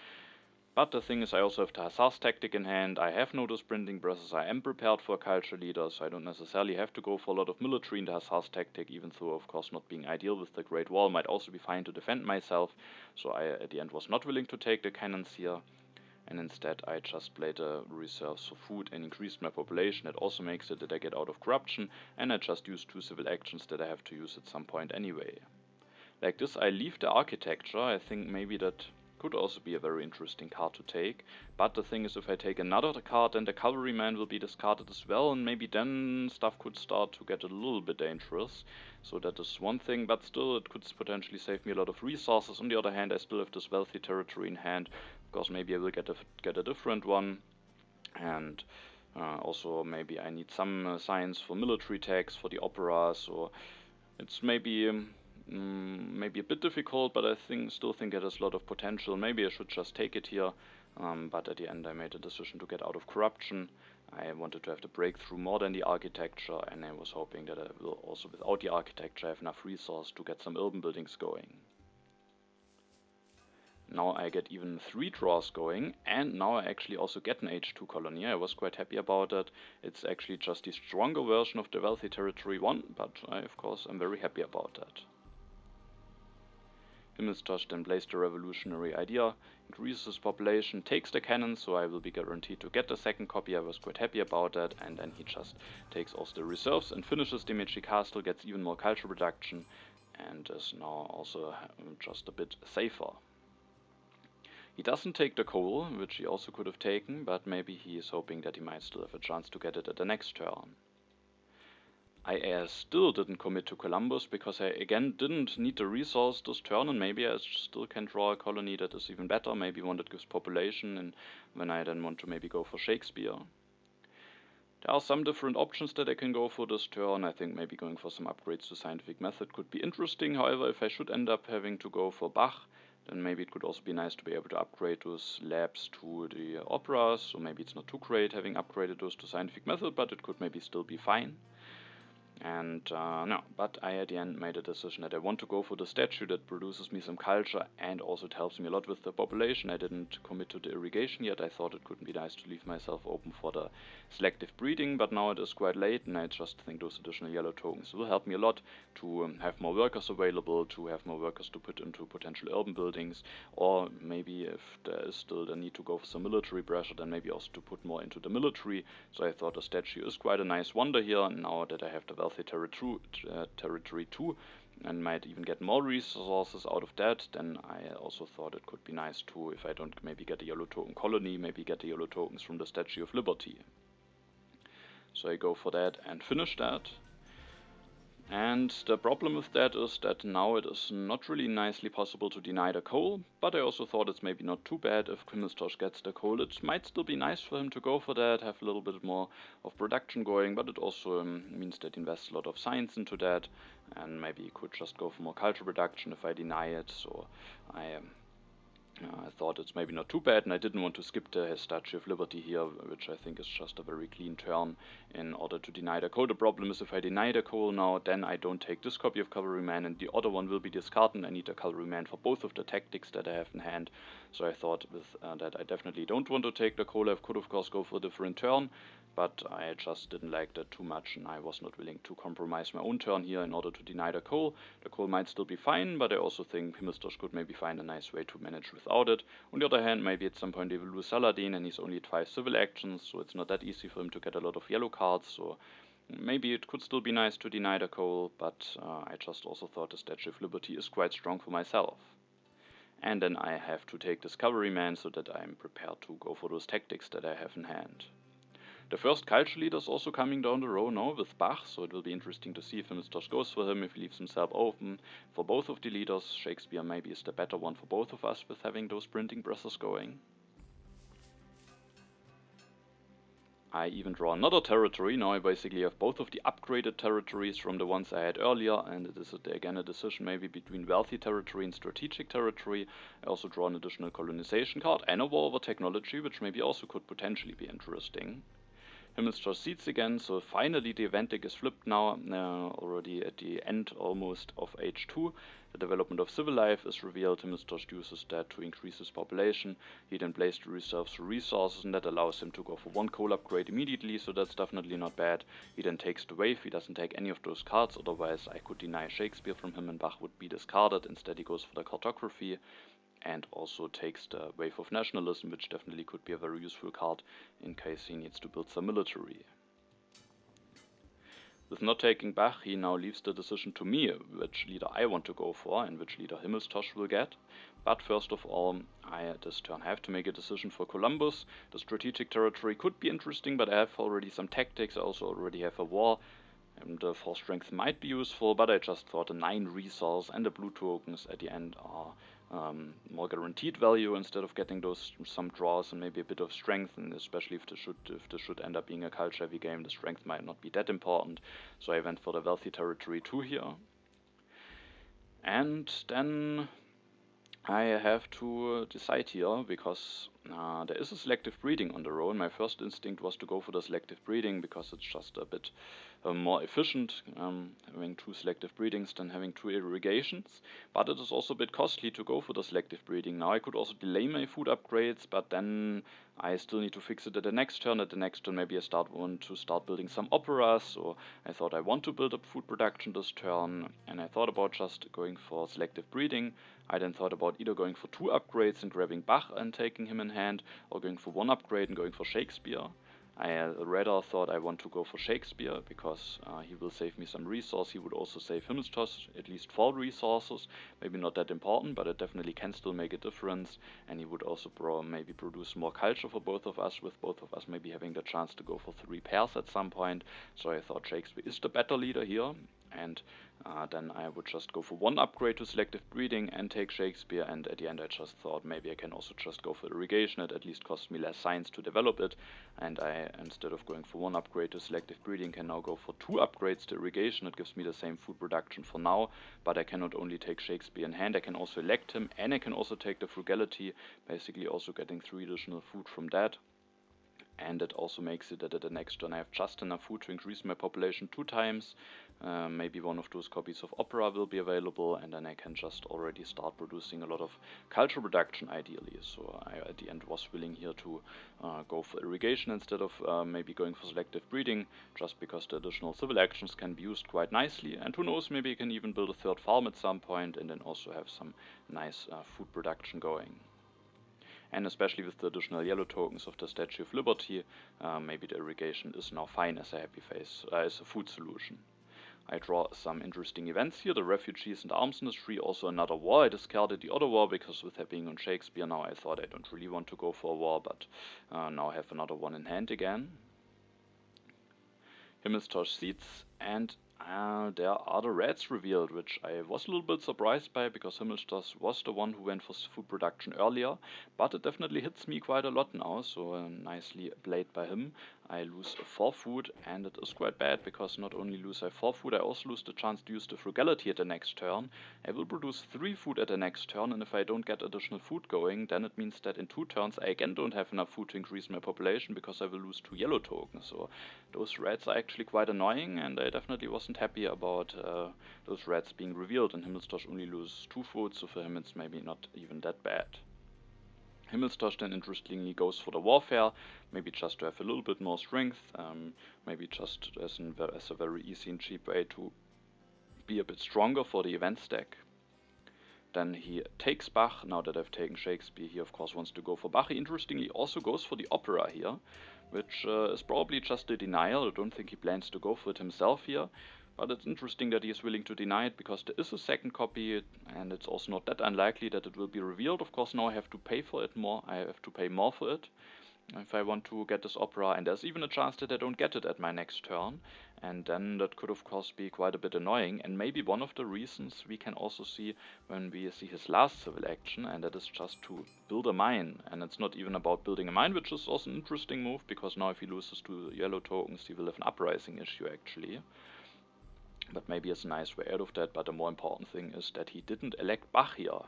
But the thing is, I also have the Hussar's tactic in hand, I have no those printing presses, I am prepared for a culture leader, so I don't necessarily have to go for a lot of military in the Hussar's tactic, even though of course not being ideal with the Great Wall might also be fine to defend myself, so I at the end was not willing to take the cannons here, and instead I just played the reserves for food and increased my population. It also makes it that I get out of corruption, and I just use 2 civil actions that I have to use at some point anyway. Like this I leave the architecture. I think maybe that could also be a very interesting card to take, but the thing is, if I take another card, then the cavalryman will be discarded as well, and maybe then stuff could start to get a little bit dangerous. So that is one thing, but still it could potentially save me a lot of resources. On the other hand, I still have this wealthy territory in hand. Of course, maybe I will get a different one, and also maybe I need some science for military tax for the opera, so it's maybe maybe a bit difficult, but I still think it has a lot of potential. Maybe I should just take it here, but at the end I made a decision to get out of corruption. I wanted to have the breakthrough more than the architecture, and I was hoping that I will also, without the architecture, have enough resource to get some urban buildings going. Now I get even 3 draws going, and now I actually also get an H2 colony. I was quite happy about it. It's actually just the stronger version of the wealthy territory 1, but of course I'm very happy about that. Himmelstosh then plays the revolutionary idea, increases his population, takes the cannon, so I will be guaranteed to get the second copy. I was quite happy about that, and then he just takes also the reserves and finishes the Meiji Castle, gets even more cultural production, and is now also just a bit safer. He doesn't take the coal, which he also could have taken, but maybe he is hoping that he might still have a chance to get it at the next turn. I still didn't commit to Columbus because I again didn't need the resource this turn, and maybe I still can draw a colony that is even better, maybe one that gives population, and when I then want to maybe go for Shakespeare. There are some different options that I can go for this turn. I think maybe going for some upgrades to scientific method could be interesting. However, if I should end up having to go for Bach, then maybe it could also be nice to be able to upgrade those labs to the operas. So maybe it's not too great having upgraded those to scientific method, but it could maybe still be fine. And no, but I at the end made a decision that I want to go for the statue that produces me some culture and also it helps me a lot with the population. I didn't commit to the irrigation yet. I thought it could be nice to leave myself open for the selective breeding, but now it is quite late and I just think those additional yellow tokens will help me a lot to have more workers available, to have more workers to put into potential urban buildings, or maybe if there is still the need to go for some military pressure, then maybe also to put more into the military. So I thought the statue is quite a nice wonder here, and now that I have the wealthy territory too, and might even get more resources out of that, then I also thought it could be nice to, if I don't maybe get a yellow token colony, maybe get the yellow tokens from the Statue of Liberty. So I go for that and finish that. And the problem with that is that now it is not really nicely possible to deny the coal, but I also thought it's maybe not too bad if Himmelstosh gets the coal. It might still be nice for him to go for that, have a little bit more of production going, but it also means that he invests a lot of science into that, and maybe he could just go for more culture production if I deny it. So I thought it's maybe not too bad, and I didn't want to skip the Statue of Liberty here, which I think is just a very clean turn in order to deny the coal. The problem is if I deny the coal now, then I don't take this copy of Cavalryman, and the other one will be discarded, and I need a Cavalryman for both of the tactics that I have in hand. So I thought with that I definitely don't want to take the coal. I could of course go for a different turn, but I just didn't like that too much, and I was not willing to compromise my own turn here in order to deny the coal. The coal might still be fine, but I also think Himmelstosh could maybe find a nice way to manage without it. On the other hand, maybe at some point they will lose Saladin, and he's only at 5 civil actions, so it's not that easy for him to get a lot of yellow cards, so maybe it could still be nice to deny the coal, but I just also thought the Statue of Liberty is quite strong for myself. And then I have to take this Cavalryman so that I'm prepared to go for those tactics that I have in hand. The first culture leader is also coming down the road now with Bach, so it will be interesting to see if Himmelstosh goes for him, if he leaves himself open for both of the leaders. Shakespeare maybe is the better one for both of us with having those printing presses going. I even draw another territory. Now I basically have both of the upgraded territories from the ones I had earlier, and it is again a decision maybe between wealthy territory and strategic territory. I also draw an additional colonization card and a war over technology, which maybe also could potentially be interesting. Himmelstosh seeds again, so finally the event deck is flipped now, already at the end almost of age 2. The development of civil life is revealed. Himmelstosh uses that to increase his population. He then plays the reserves for resources, and that allows him to go for one coal upgrade immediately, so that's definitely not bad. He then takes the wave. He doesn't take any of those cards, otherwise I could deny Shakespeare from him and Bach would be discarded. Instead he goes for the cartography, and also takes the Wave of Nationalism, which definitely could be a very useful card in case he needs to build some military. With not taking Bach, he now leaves the decision to me, which leader I want to go for and which leader Himmelstosh will get. But first of all, I this turn have to make a decision for Columbus. The strategic territory could be interesting, but I have already some tactics. I also already have a war, and the 4 strength might be useful, but I just thought the 9 resource and the blue tokens at the end are more guaranteed value instead of getting those some draws and maybe a bit of strength, and especially if this should end up being a culture heavy game, the strength might not be that important. So I went for the wealthy territory 2 here. And then I have to decide here, because there is a selective breeding on the road. My first instinct was to go for the selective breeding because it's just a bit more efficient having 2 selective breedings than having 2 irrigations, but it is also a bit costly to go for the selective breeding. Now I could also delay my food upgrades, but then I still need to fix it at the next turn. At the next turn maybe I want to start building some operas, so I thought I want to build up food production this turn, and I thought about just going for selective breeding. I then thought about either going for 2 upgrades and grabbing Bach and taking him in hand, or going for 1 upgrade and going for Shakespeare. I rather thought I want to go for Shakespeare because he will save me some resource. He would also save Himmelstosh, at least 4 resources. Maybe not that important, but it definitely can still make a difference. And he would also maybe produce more culture for both of us, with both of us maybe having the chance to go for 3 pairs at some point. So I thought Shakespeare is the better leader here. And then I would just go for 1 upgrade to selective breeding and take Shakespeare, and at the end I just thought maybe I can also just go for irrigation. It at least costs me less science to develop it, and I, instead of going for 1 upgrade to selective breeding, can now go for 2 upgrades to irrigation. It gives me the same food production for now, but I can not only take Shakespeare in hand, I can also elect him, and I can also take the frugality, basically also getting 3 additional food from that. And it also makes it that at the next turn I have just enough food to increase my population 2 times. Maybe one of those copies of Opera will be available, and then I can just already start producing a lot of culture production ideally. So I at the end was willing here to go for irrigation instead of maybe going for selective breeding, just because the additional civil actions can be used quite nicely. And who knows, maybe I can even build a 3rd farm at some point and then also have some nice food production going. And especially with the additional yellow tokens of the Statue of Liberty, maybe the irrigation is now fine as a happy face, as a food solution. I draw some interesting events here, the refugees and arms industry, also another war. I discarded the other war because with that being on Shakespeare now I thought I don't really want to go for a war, but now I have another one in hand again. Himmelstosh seeds, and there are the reds revealed, which I was a little bit surprised by because Himmelstosh was the one who went for food production earlier, but it definitely hits me quite a lot now, so nicely played by him. I lose 4 food, and it is quite bad because not only lose I 4 food, I also lose the chance to use the frugality at the next turn. I will produce 3 food at the next turn, and if I don't get additional food going, then it means that in 2 turns I again don't have enough food to increase my population because I will lose 2 yellow tokens. So those reds are actually quite annoying, and I definitely wasn't happy about those reds being revealed, and Himmelstosh only loses 2 food, so for him it's maybe not even that bad. Himmelstosh then interestingly goes for the warfare, maybe just to have a little bit more strength, maybe just as a very easy and cheap way to be a bit stronger for the event stack. Then he takes Bach. Now that I've taken Shakespeare, he of course wants to go for Bach. He interestingly also goes for the opera here, which is probably just a denial. I don't think he plans to go for it himself here. But it's interesting that he is willing to deny it because there is a 2nd copy, and it's also not that unlikely that it will be revealed. Of course, now I have to pay for it more. I have to pay more for it if I want to get this opera, and there's even a chance that I don't get it at my next turn. And then that could of course be quite a bit annoying, and maybe one of the reasons we can also see when we see his last civil action, and that is just to build a mine. And it's not even about building a mine, which is also an interesting move, because now if he loses 2 yellow tokens, he will have an uprising issue actually. But maybe it's a nice way out of that, but the more important thing is that he didn't elect Bach here.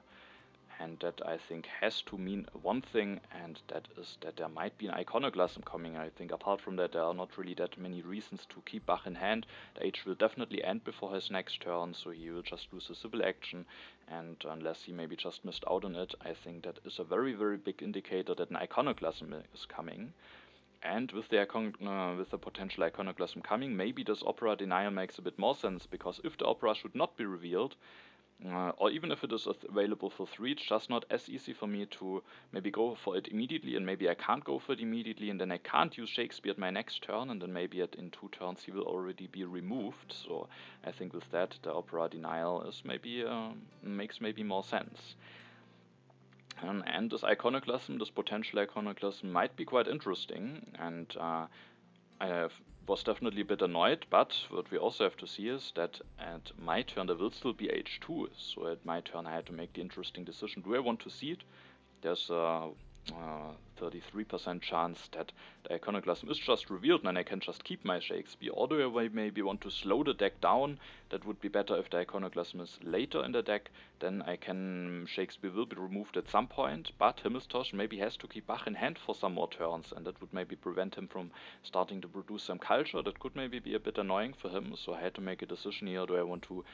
And that I think has to mean one thing, and that is that there might be an iconoclasm coming. I think apart from that there are not really that many reasons to keep Bach in hand. The age will definitely end before his next turn, so he will just lose a civil action, and unless he maybe just missed out on it, I think that is a very very big indicator that an iconoclasm is coming. And with the potential iconoclasm coming, maybe this opera denial makes a bit more sense, because if the opera should not be revealed, or even if it is available for 3, it's just not as easy for me to maybe go for it immediately, and maybe I can't go for it immediately, and then I can't use Shakespeare at my next turn, and then maybe in 2 turns he will already be removed. So I think with that the opera denial is maybe makes maybe more sense. And this iconoclasm, this potential iconoclasm, might be quite interesting, and I was definitely a bit annoyed, but what we also have to see is that at my turn there will still be H2, so at my turn I had to make the interesting decision: do I want to see it? There's a 33% chance that the iconoclasm is just revealed and then I can just keep my Shakespeare, or do I maybe want to slow the deck down? That would be better if the iconoclasm is later in the deck, then Shakespeare will be removed at some point, but Himmelstosh maybe has to keep Bach in hand for some more turns, and that would maybe prevent him from starting to produce some culture. That could maybe be a bit annoying for him, so I had to make a decision here: do I want to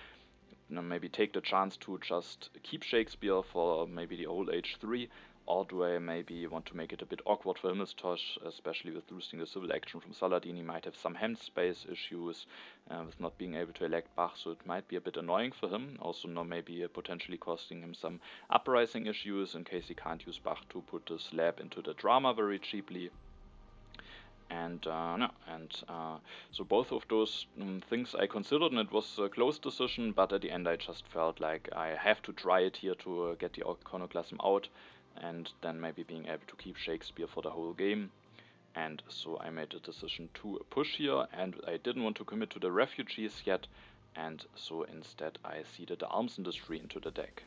maybe take the chance to just keep Shakespeare for maybe the whole H3, or do I maybe want to make it a bit awkward for Himmelstosh, especially with losing the civil action from Saladin? He might have some hand space issues with not being able to elect Bach, so it might be a bit annoying for him. Also, maybe potentially costing him some uprising issues in case he can't use Bach to put the slab into the drama very cheaply. And no, and so both of those things I considered, and it was a close decision, but at the end I just felt like I have to try it here to get the iconoclasm out, and then maybe being able to keep Shakespeare for the whole game. And so I made a decision to push here, and I didn't want to commit to the refugees yet, and so instead I seeded the arms industry into the deck.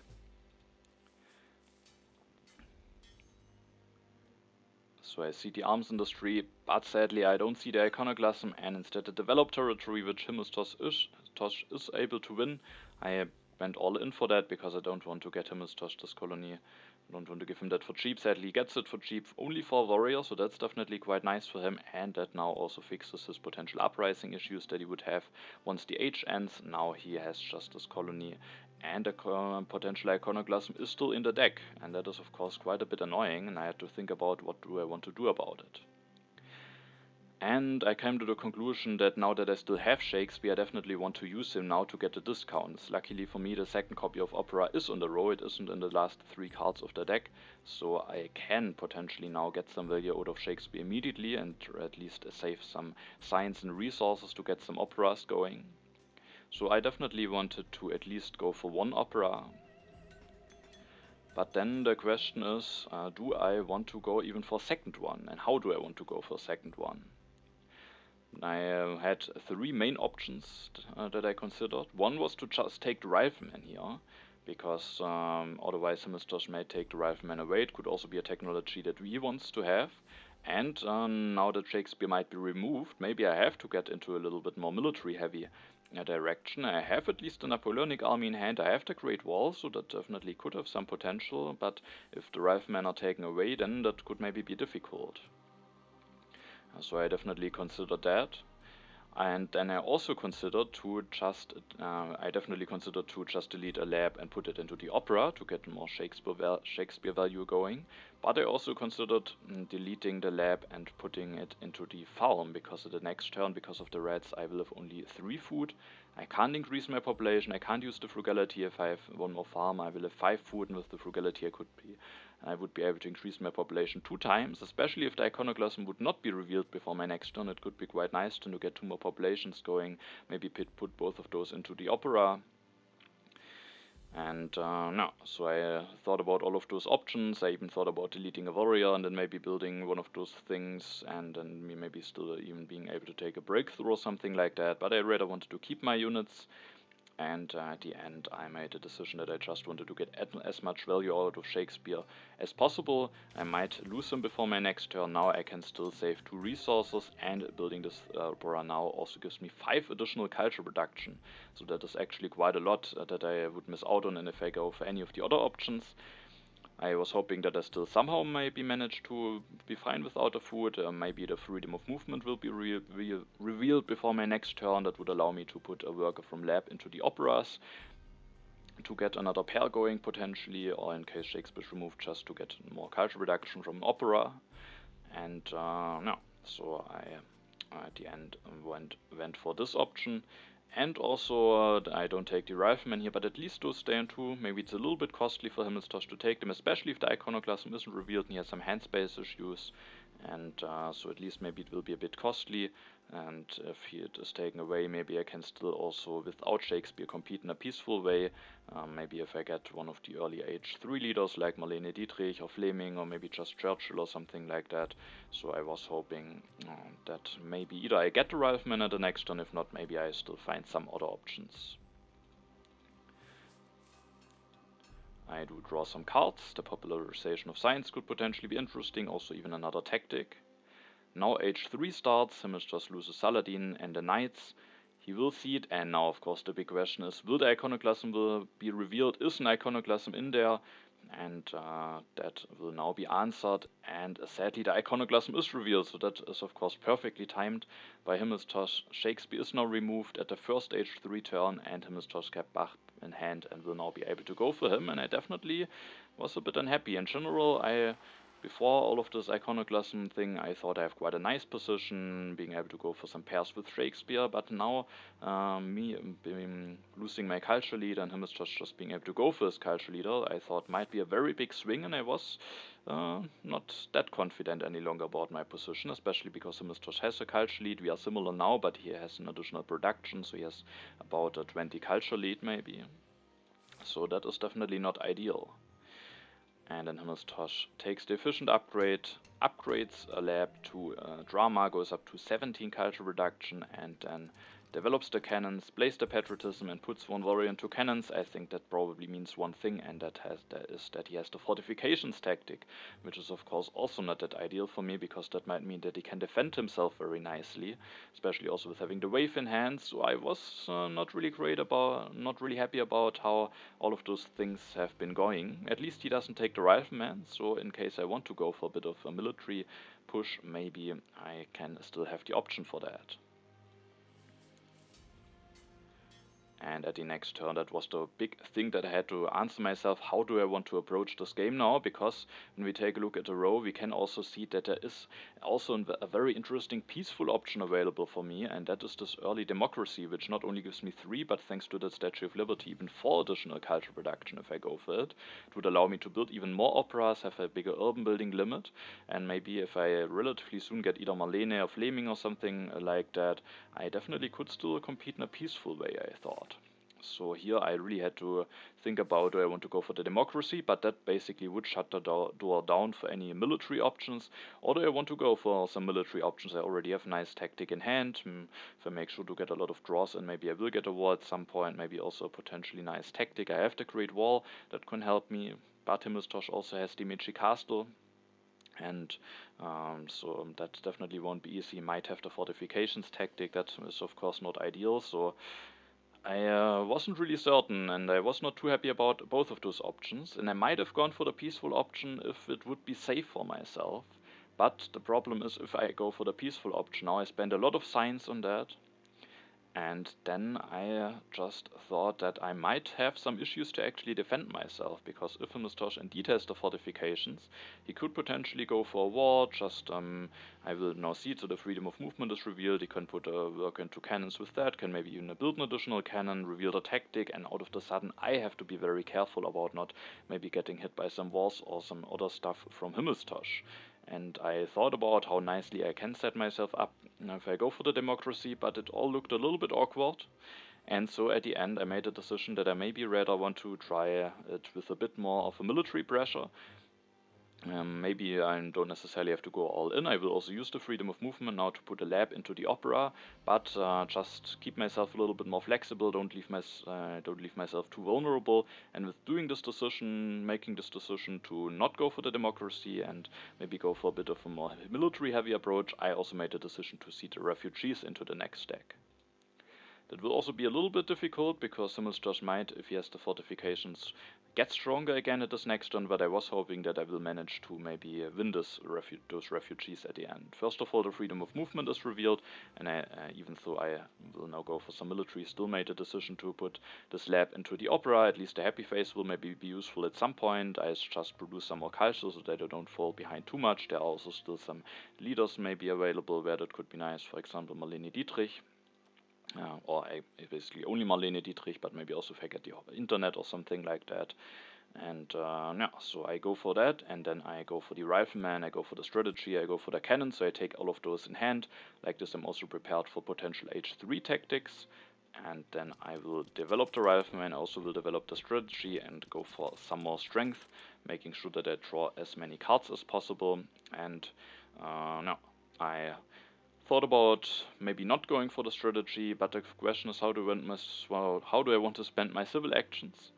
So I see the arms industry, but sadly I don't see the iconoclasm, and instead the developed territory, which Himmelstosh is able to win. I went all in for that because I don't want to get Himmelstosh this colony. I don't want to give him that for cheap. Sadly he gets it for cheap only for a warrior, so that's definitely quite nice for him, and that now also fixes his potential uprising issues that he would have once the age ends. Now he has just this colony, and the potential iconoclasm is still in the deck, and that is of course quite a bit annoying, and I had to think about what do I want to do about it. And I came to the conclusion that now that I still have Shakespeare, I definitely want to use him now to get the discounts. Luckily for me, the second copy of Opera is on the row, it isn't in the last 3 cards of the deck, so I can potentially now get some value out of Shakespeare immediately, and at least save some science and resources to get some operas going. So I definitely wanted to at least go for 1 opera. But then the question is, do I want to go even for a second one? And how do I want to go for a second one? I had 3 main options that I considered. One was to just take the Rifleman here, because otherwise Himmelstosh may take the Rifleman away. It could also be a technology that he wants to have. And now that Shakespeare might be removed, maybe I have to get into a little bit more military heavy direction. I have at least a Napoleonic army in hand, I have the Great Wall, so that definitely could have some potential, but if the Riflemen are taken away, then that could maybe be difficult. So I definitely considered that. And then I also considered to just, delete a lab and put it into the opera to get more Shakespeare value going. But I also considered deleting the lab and putting it into the farm, because at the next turn, because of the rats, I will have only 3 food. I can't increase my population, I can't use the frugality. If I have 1 more farm, I will have 5 food, and with the frugality I would be able to increase my population 2 times, especially if the iconoclasm would not be revealed before my next turn. It could be quite nice to get 2 more populations going, maybe put both of those into the opera. And no, so I thought about all of those options. I even thought about deleting a warrior and then maybe building one of those things, and then maybe still even being able to take a breakthrough or something like that, but I rather wanted to keep my units. And at the end I made a decision that I just wanted to get as much value out of Shakespeare as possible. I might lose him before my next turn. Now I can still save 2 resources, and building this opera now also gives me 5 additional culture production. So that is actually quite a lot that I would miss out on, and if I go for any of the other options. I was hoping that I still somehow maybe manage to be fine without the food. Maybe the freedom of movement will be revealed before my next turn. That would allow me to put a worker from lab into the operas to get another pair going potentially, or in case Shakespeare is removed, just to get more culture reduction from opera. And no, so I at the end went for this option. And also, I don't take the Riflemen here, but at least those stay on 2. Maybe it's a little bit costly for Himmelstosh to take them, especially if the iconoclasm isn't revealed and he has some hand space issues. And so at least maybe it will be a bit costly. And if it is taken away, maybe I can still also, without Shakespeare, compete in a peaceful way. Maybe if I get one of the early age 3 leaders like Marlene Dietrich or Fleming, or maybe just Churchill or something like that. So I was hoping that maybe either I get the Rifleman at the next turn, if not, maybe I still find some other options. I do draw some cards. The popularization of science could potentially be interesting, also even another tactic. Now age 3 starts, Himmelstosh loses Saladin and the Knights. He will see it, and now of course the big question is, will the iconoclasm will be revealed? Is an iconoclasm in there? And that will now be answered, and sadly the iconoclasm is revealed, so that is of course perfectly timed by Himmelstosh. Shakespeare is now removed at the first age 3 turn, and Himmelstosh kept Bach in hand and will now be able to go for him, and I definitely was a bit unhappy. In general, I Before all of this iconoclasm thing, I thought I have quite a nice position, being able to go for some pairs with Shakespeare, but now me losing my culture leader and Himmelstosh just being able to go for his culture leader, I thought might be a very big swing, and I was not that confident any longer about my position, especially because Himmelstosh has a culture lead. We are similar now, but he has an additional production, so he has about a 20 culture lead maybe. So that is definitely not ideal. And then Himmelstosh takes the efficient upgrade, upgrades a lab to drama, goes up to 17 culture reduction, and then develops the cannons, plays the patriotism, and puts one warrior into cannons. I think that probably means one thing, and that is that he has the fortifications tactic, which is of course also not that ideal for me, because that might mean that he can defend himself very nicely, especially also with having the wave in hand. So I was not really happy about how all of those things have been going. At least he doesn't take the rifleman, so in case I want to go for a bit of a military push, maybe I can still have the option for that. And at the next turn, that was the big thing that I had to answer myself. How do I want to approach this game now? Because when we take a look at the row, we can also see that there is also a very interesting peaceful option available for me, and that is this early democracy, which not only gives me 3, but thanks to the Statue of Liberty, even 4 additional culture production if I go for it. It would allow me to build even more operas, have a bigger urban building limit, and maybe if I relatively soon get either Marlene or Fleming or something like that, I definitely could still compete in a peaceful way, I thought. So here I really had to think about, do I want to go for the democracy, but that basically would shut the door down for any military options, or do I want to go for some military options? I already have a nice tactic in hand. If I make sure to get a lot of draws, and maybe I will get a war at some point, maybe also a potentially nice tactic. I have the Great Wall that can help me, but Himmelstosh also has the Meiji Castle. And so that definitely won't be easy. He might have the fortifications tactic, that is of course not ideal, so I wasn't really certain, and I was not too happy about both of those options, and I might have gone for the peaceful option if it would be safe for myself. But the problem is, if I go for the peaceful option now, I spend a lot of science on that, and then I just thought that I might have some issues to actually defend myself, because if Himmelstosh indeed has the fortifications, he could potentially go for a war. I will now see, so the freedom of movement is revealed. He can put a work into cannons with that, can maybe even build an additional cannon, reveal the tactic, and out of the sudden I have to be very careful about not maybe getting hit by some wars or some other stuff from Himmelstosh. And I thought about how nicely I can set myself up if I go for the democracy, but it all looked a little bit awkward. And so at the end I made a decision that I maybe rather want to try it with a bit more of a military pressure. Maybe I don't necessarily have to go all in. I will also use the freedom of movement now to put a lab into the opera, but just keep myself a little bit more flexible. Don't leave myself too vulnerable. And with doing this decision, making this decision to not go for the democracy and maybe go for a bit of a more military-heavy approach, I also made the decision to seed the refugees into the next deck. That will also be a little bit difficult, because Himmelstosh might, if he has the fortifications, get stronger again at this next turn, but I was hoping that I will manage to maybe win those refugees at the end. First of all, the freedom of movement is revealed, and even though I will now go for some military, still made a decision to put this lab into the opera. At least the happy face will maybe be useful at some point. I just produce some more culture so that I don't fall behind too much. There are also still some leaders maybe available where that could be nice, for example Marlene Dietrich. Or I basically only Marlene Dietrich, but maybe also if I get the internet or something like that. And yeah, so I go for that, and then I go for the rifleman, I go for the strategy, I go for the cannon, so I take all of those in hand. Like this, I'm also prepared for potential H3 tactics. And then I will develop the rifleman, I also will develop the strategy and go for some more strength, making sure that I draw as many cards as possible. And now I thought about maybe not going for the strategy, but the question is how do I want to spend my civil actions?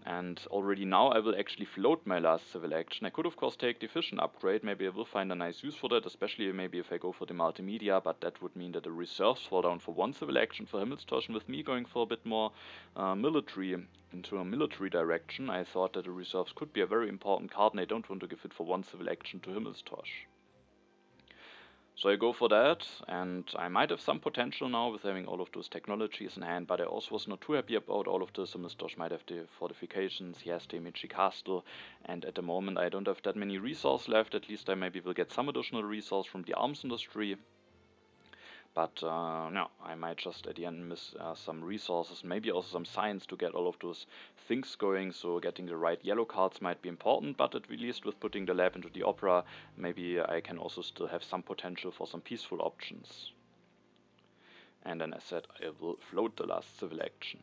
And already now I will actually float my last civil action. I could of course take the efficient upgrade, maybe I will find a nice use for that, especially maybe if I go for the multimedia, but that would mean that the reserves fall down for 1 civil action for Himmelstosh, and with me going for a bit more military, into a military direction, I thought that the reserves could be a very important card, and I don't want to give it for 1 civil action to Himmelstosh. So I go for that, and I might have some potential now with having all of those technologies in hand, but I also was not too happy about all of this. Himmelstosh might have the fortifications, he has the Emichi Castle, and at the moment I don't have that many resources left. At least I maybe will get some additional resource from the arms industry. But no, I might just at the end miss some resources, maybe also some science to get all of those things going. So getting the right yellow cards might be important, but at least with putting the lab into the opera, maybe I can also still have some potential for some peaceful options. And then as said, I will float the last civil action.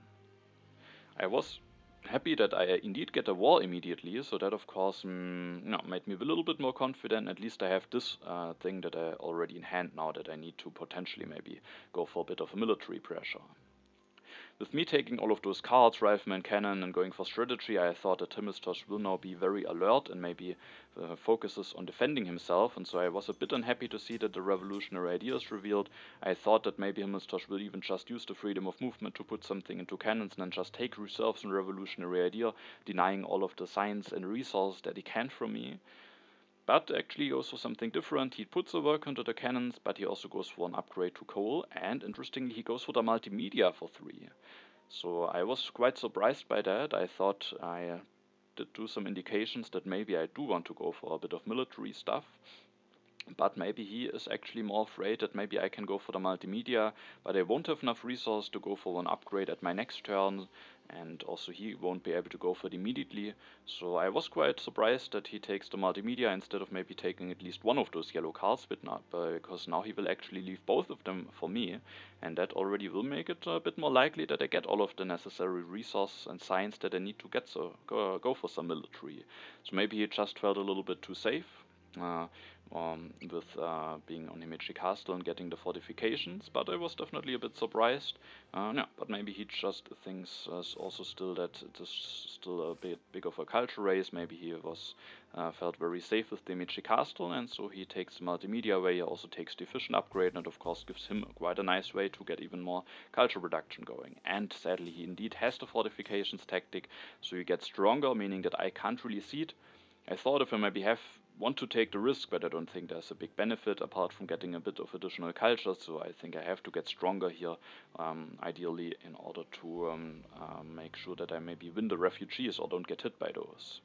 I was happy that I indeed get a war immediately, so that of course made me a little bit more confident. At least I have this thing that I already in hand now that I need to potentially maybe go for a bit of a military pressure. With me taking all of those cards, rifleman, cannon, and going for strategy, I thought that Himmelstosh will now be very alert and maybe focuses on defending himself, and so I was a bit unhappy to see that the revolutionary idea is revealed. I thought that maybe Himmelstosh will even just use the freedom of movement to put something into cannons and then just take reserves and revolutionary idea, denying all of the science and resources that he can from me. But actually he goes for something different. He puts a work into the cannons, but he also goes for an upgrade to coal, and interestingly he goes for the multimedia for 3. So I was quite surprised by that. I thought I did do some indications that maybe I do want to go for a bit of military stuff. But maybe he is actually more afraid that maybe I can go for the multimedia, but I won't have enough resource to go for one upgrade at my next turn, and also he won't be able to go for it immediately. So I was quite surprised that he takes the multimedia instead of maybe taking at least one of those yellow cards, but not, because now he will actually leave both of them for me, and that already will make it a bit more likely that I get all of the necessary resources and science that I need to get, so go for some military. So maybe he just felt a little bit too safe. With being on Himeji Castle and getting the fortifications, but I was definitely a bit surprised. But maybe he just thinks also still that it is still a bit big of a culture race. Maybe he was felt very safe with the Himeji Castle, and so he takes the multimedia way. He also takes the efficient upgrade, and of course gives him quite a nice way to get even more culture production going. And sadly, he indeed has the fortifications tactic, so he gets stronger, meaning that I can't really see it. I thought if I maybe want to take the risk, but I don't think there's a big benefit apart from getting a bit of additional culture, so I think I have to get stronger here, ideally in order to make sure that I maybe win the refugees or don't get hit by those.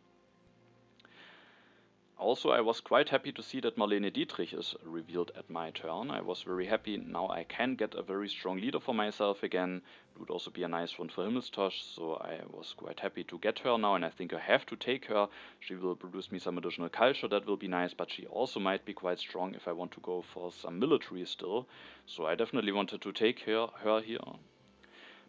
Also, I was quite happy to see that Marlene Dietrich is revealed at my turn. I was very happy. Now I can get a very strong leader for myself again. It would also be a nice one for Himmelstosh, so I was quite happy to get her now, and I think I have to take her. She will produce me some additional culture, that will be nice, but she also might be quite strong if I want to go for some military still. So I definitely wanted to take her here.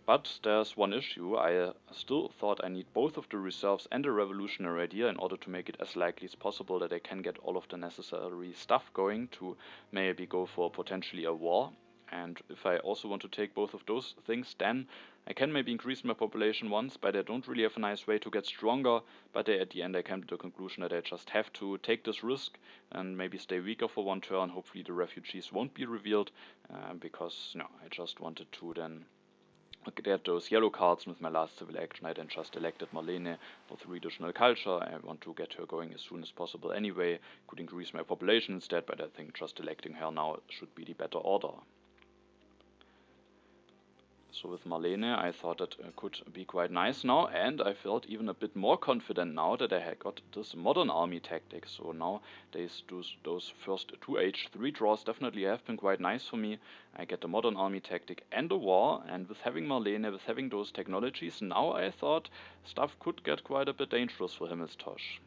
But there's one issue. I still thought I need both of the reserves and a revolutionary idea in order to make it as likely as possible that I can get all of the necessary stuff going to maybe go for potentially a war. And if I also want to take both of those things, then I can maybe increase my population once, but I don't really have a nice way to get stronger. But at the end I came to the conclusion that I just have to take this risk and maybe stay weaker for one turn. Hopefully the refugees won't be revealed, because I just wanted to then get those yellow cards with my last civil action. I then just elected Marlene for 3 additional culture. I want to get her going as soon as possible anyway. Could increase my population instead, but I think just electing her now should be the better order. So with Marlene, I thought that could be quite nice now, and I felt even a bit more confident now that I had got this modern army tactic. So now those first 2 H3 draws definitely have been quite nice for me. I get the modern army tactic and the war, and with having Marlene, with having those technologies, now I thought stuff could get quite a bit dangerous for Himmelstosh.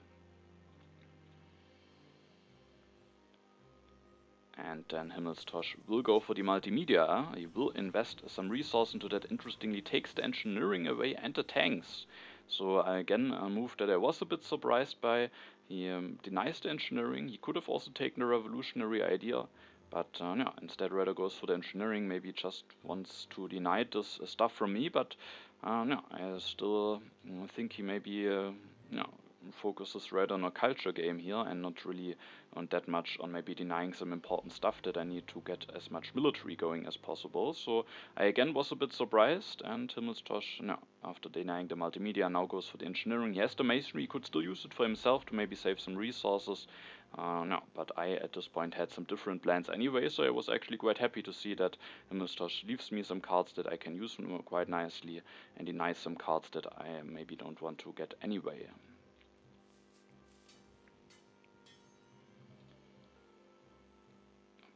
And then Himmelstosh will go for the multimedia. He will invest some resource into that. Interestingly, takes the engineering away and the tanks. So again, a move that I was a bit surprised by. He denies the engineering. He could have also taken the revolutionary idea, but instead rather goes for the engineering. Maybe just wants to deny this stuff from me. But I still think he maybe focuses right on a culture game here and not really on that much on maybe denying some important stuff that I need to get as much military going as possible. So I again was a bit surprised, and Himmelstosh, after denying the multimedia, now goes for the engineering. He has the masonry, he could still use it for himself to maybe save some resources, No, but I at this point had some different plans anyway, so I was actually quite happy to see that Himmelstosh leaves me some cards that I can use quite nicely and denies some cards that I maybe don't want to get anyway.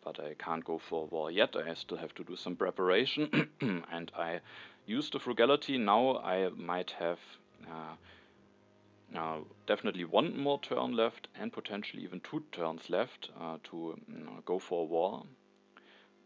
But I can't go for war yet, I still have to do some preparation and I use the frugality. Now I might have definitely one more turn left and potentially even 2 turns left to go for war.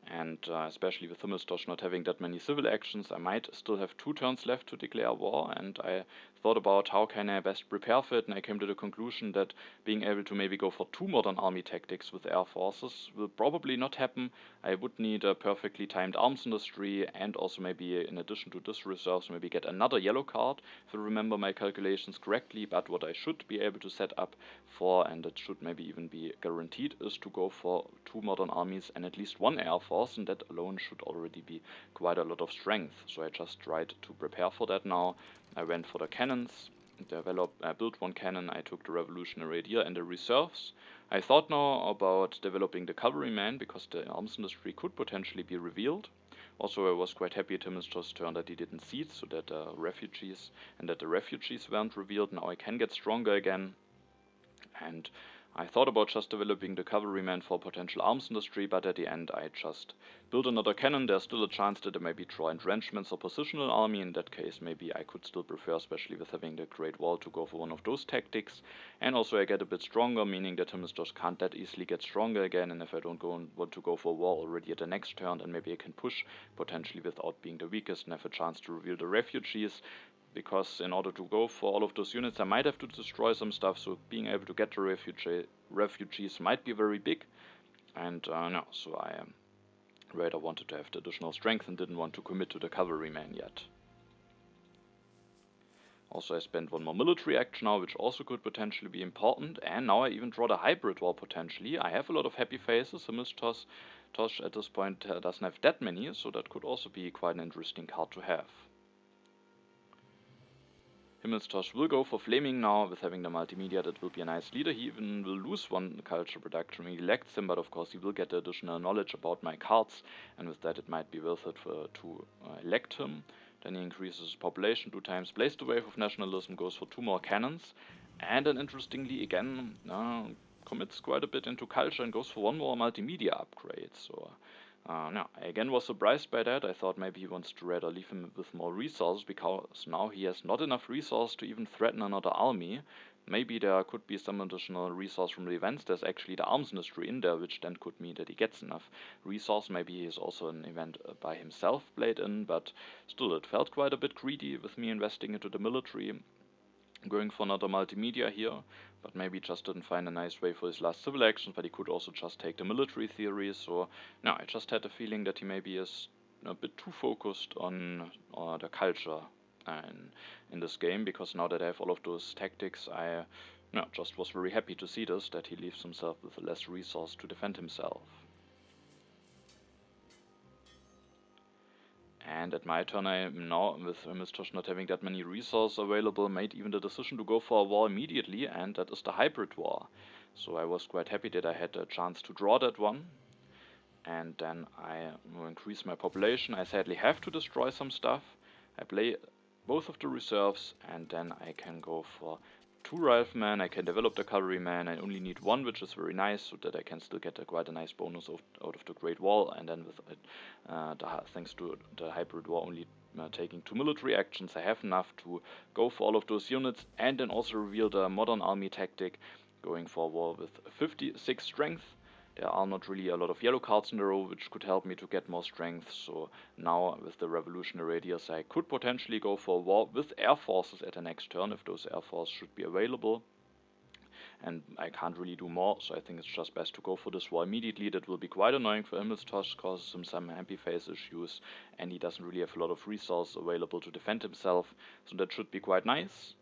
And especially with Himmelstosh not having that many civil actions, I might still have 2 turns left to declare war, and I thought about how can I best prepare for it, and I came to the conclusion that being able to maybe go for 2 modern army tactics with air forces will probably not happen. I would need a perfectly timed arms industry, and also maybe in addition to this reserves, maybe get another yellow card, if I remember my calculations correctly. But what I should be able to set up for, and it should maybe even be guaranteed, is to go for 2 modern armies and at least 1 air force, and that alone should already be quite a lot of strength. So I just tried to prepare for that now. I went for the cannons, I built 1 cannon, I took the revolutionary idea and the reserves. I thought now about developing the cavalryman, because the arms industry could potentially be revealed. Also, I was quite happy at Himmelstosh's turn that he didn't siege, so that the refugees weren't revealed. Now I can get stronger again. And I thought about just developing the cavalryman for potential arms industry, but at the end I just built another cannon. There's still a chance that I maybe draw entrenchments or positional army. In that case, maybe I could still prefer, especially with having the Great Wall, to go for one of those tactics. And also I get a bit stronger, meaning that Himmelstosh can't that easily get stronger again, and if I don't want to go for war already at the next turn, then maybe I can push potentially without being the weakest and have a chance to reveal the refugees. Because in order to go for all of those units, I might have to destroy some stuff, so being able to get the refugees might be very big. And no, so I rather wanted to have the additional strength and didn't want to commit to the cavalryman yet. Also, I spent 1 more military action now, which also could potentially be important, and now I even draw the hybrid war potentially. I have a lot of happy faces. Himmelstosh at this point doesn't have that many, so that could also be quite an interesting card to have. Himmelstosh will go for flaming now. With having the multimedia, that will be a nice leader. He even will lose 1 culture production when he elects him, but of course he will get the additional knowledge about my cards, and with that it might be worth it to elect him. Then he increases his population 2 times, plays the wave of nationalism, goes for 2 more cannons, and then interestingly again commits quite a bit into culture and goes for 1 more multimedia upgrade. So no, I again was surprised by that. I thought maybe he wants to rather leave him with more resources, because now he has not enough resource to even threaten another army. Maybe there could be some additional resource from the events. There's actually the arms industry in there, which then could mean that he gets enough resource. Maybe he is also an event by himself played in, but still it felt quite a bit greedy with me investing into the military. Going for another multimedia here, but maybe just didn't find a nice way for his last civil actions, but he could also just take the military theory. So now I just had a feeling that he maybe is a bit too focused on the culture in this game, because now that I have all of those tactics, I just was very happy to see this, that he leaves himself with less resource to defend himself. And at my turn, I now, with Himmelstosh not having that many resources available, made even the decision to go for a war immediately, and that is the hybrid war. So I was quite happy that I had a chance to draw that one. And then I will increase my population. I sadly have to destroy some stuff. I play both of the reserves, and then I can go for 2 riflemen. I can develop the cavalryman. I only need 1, which is very nice, so that I can still get quite a nice bonus out of the Great Wall. And then with thanks to the hybrid war only taking 2 military actions, I have enough to go for all of those units, and then also reveal the modern army tactic, going for a war with 56 strength. There are not really a lot of yellow cards in a row, which could help me to get more strength. So now with the revolutionary radius, I could potentially go for a war with air forces at the next turn, if those air forces should be available. And I can't really do more, so I think it's just best to go for this war immediately. That will be quite annoying for Himmelstosh, causes him some happy face issues, and he doesn't really have a lot of resources available to defend himself, so that should be quite nice.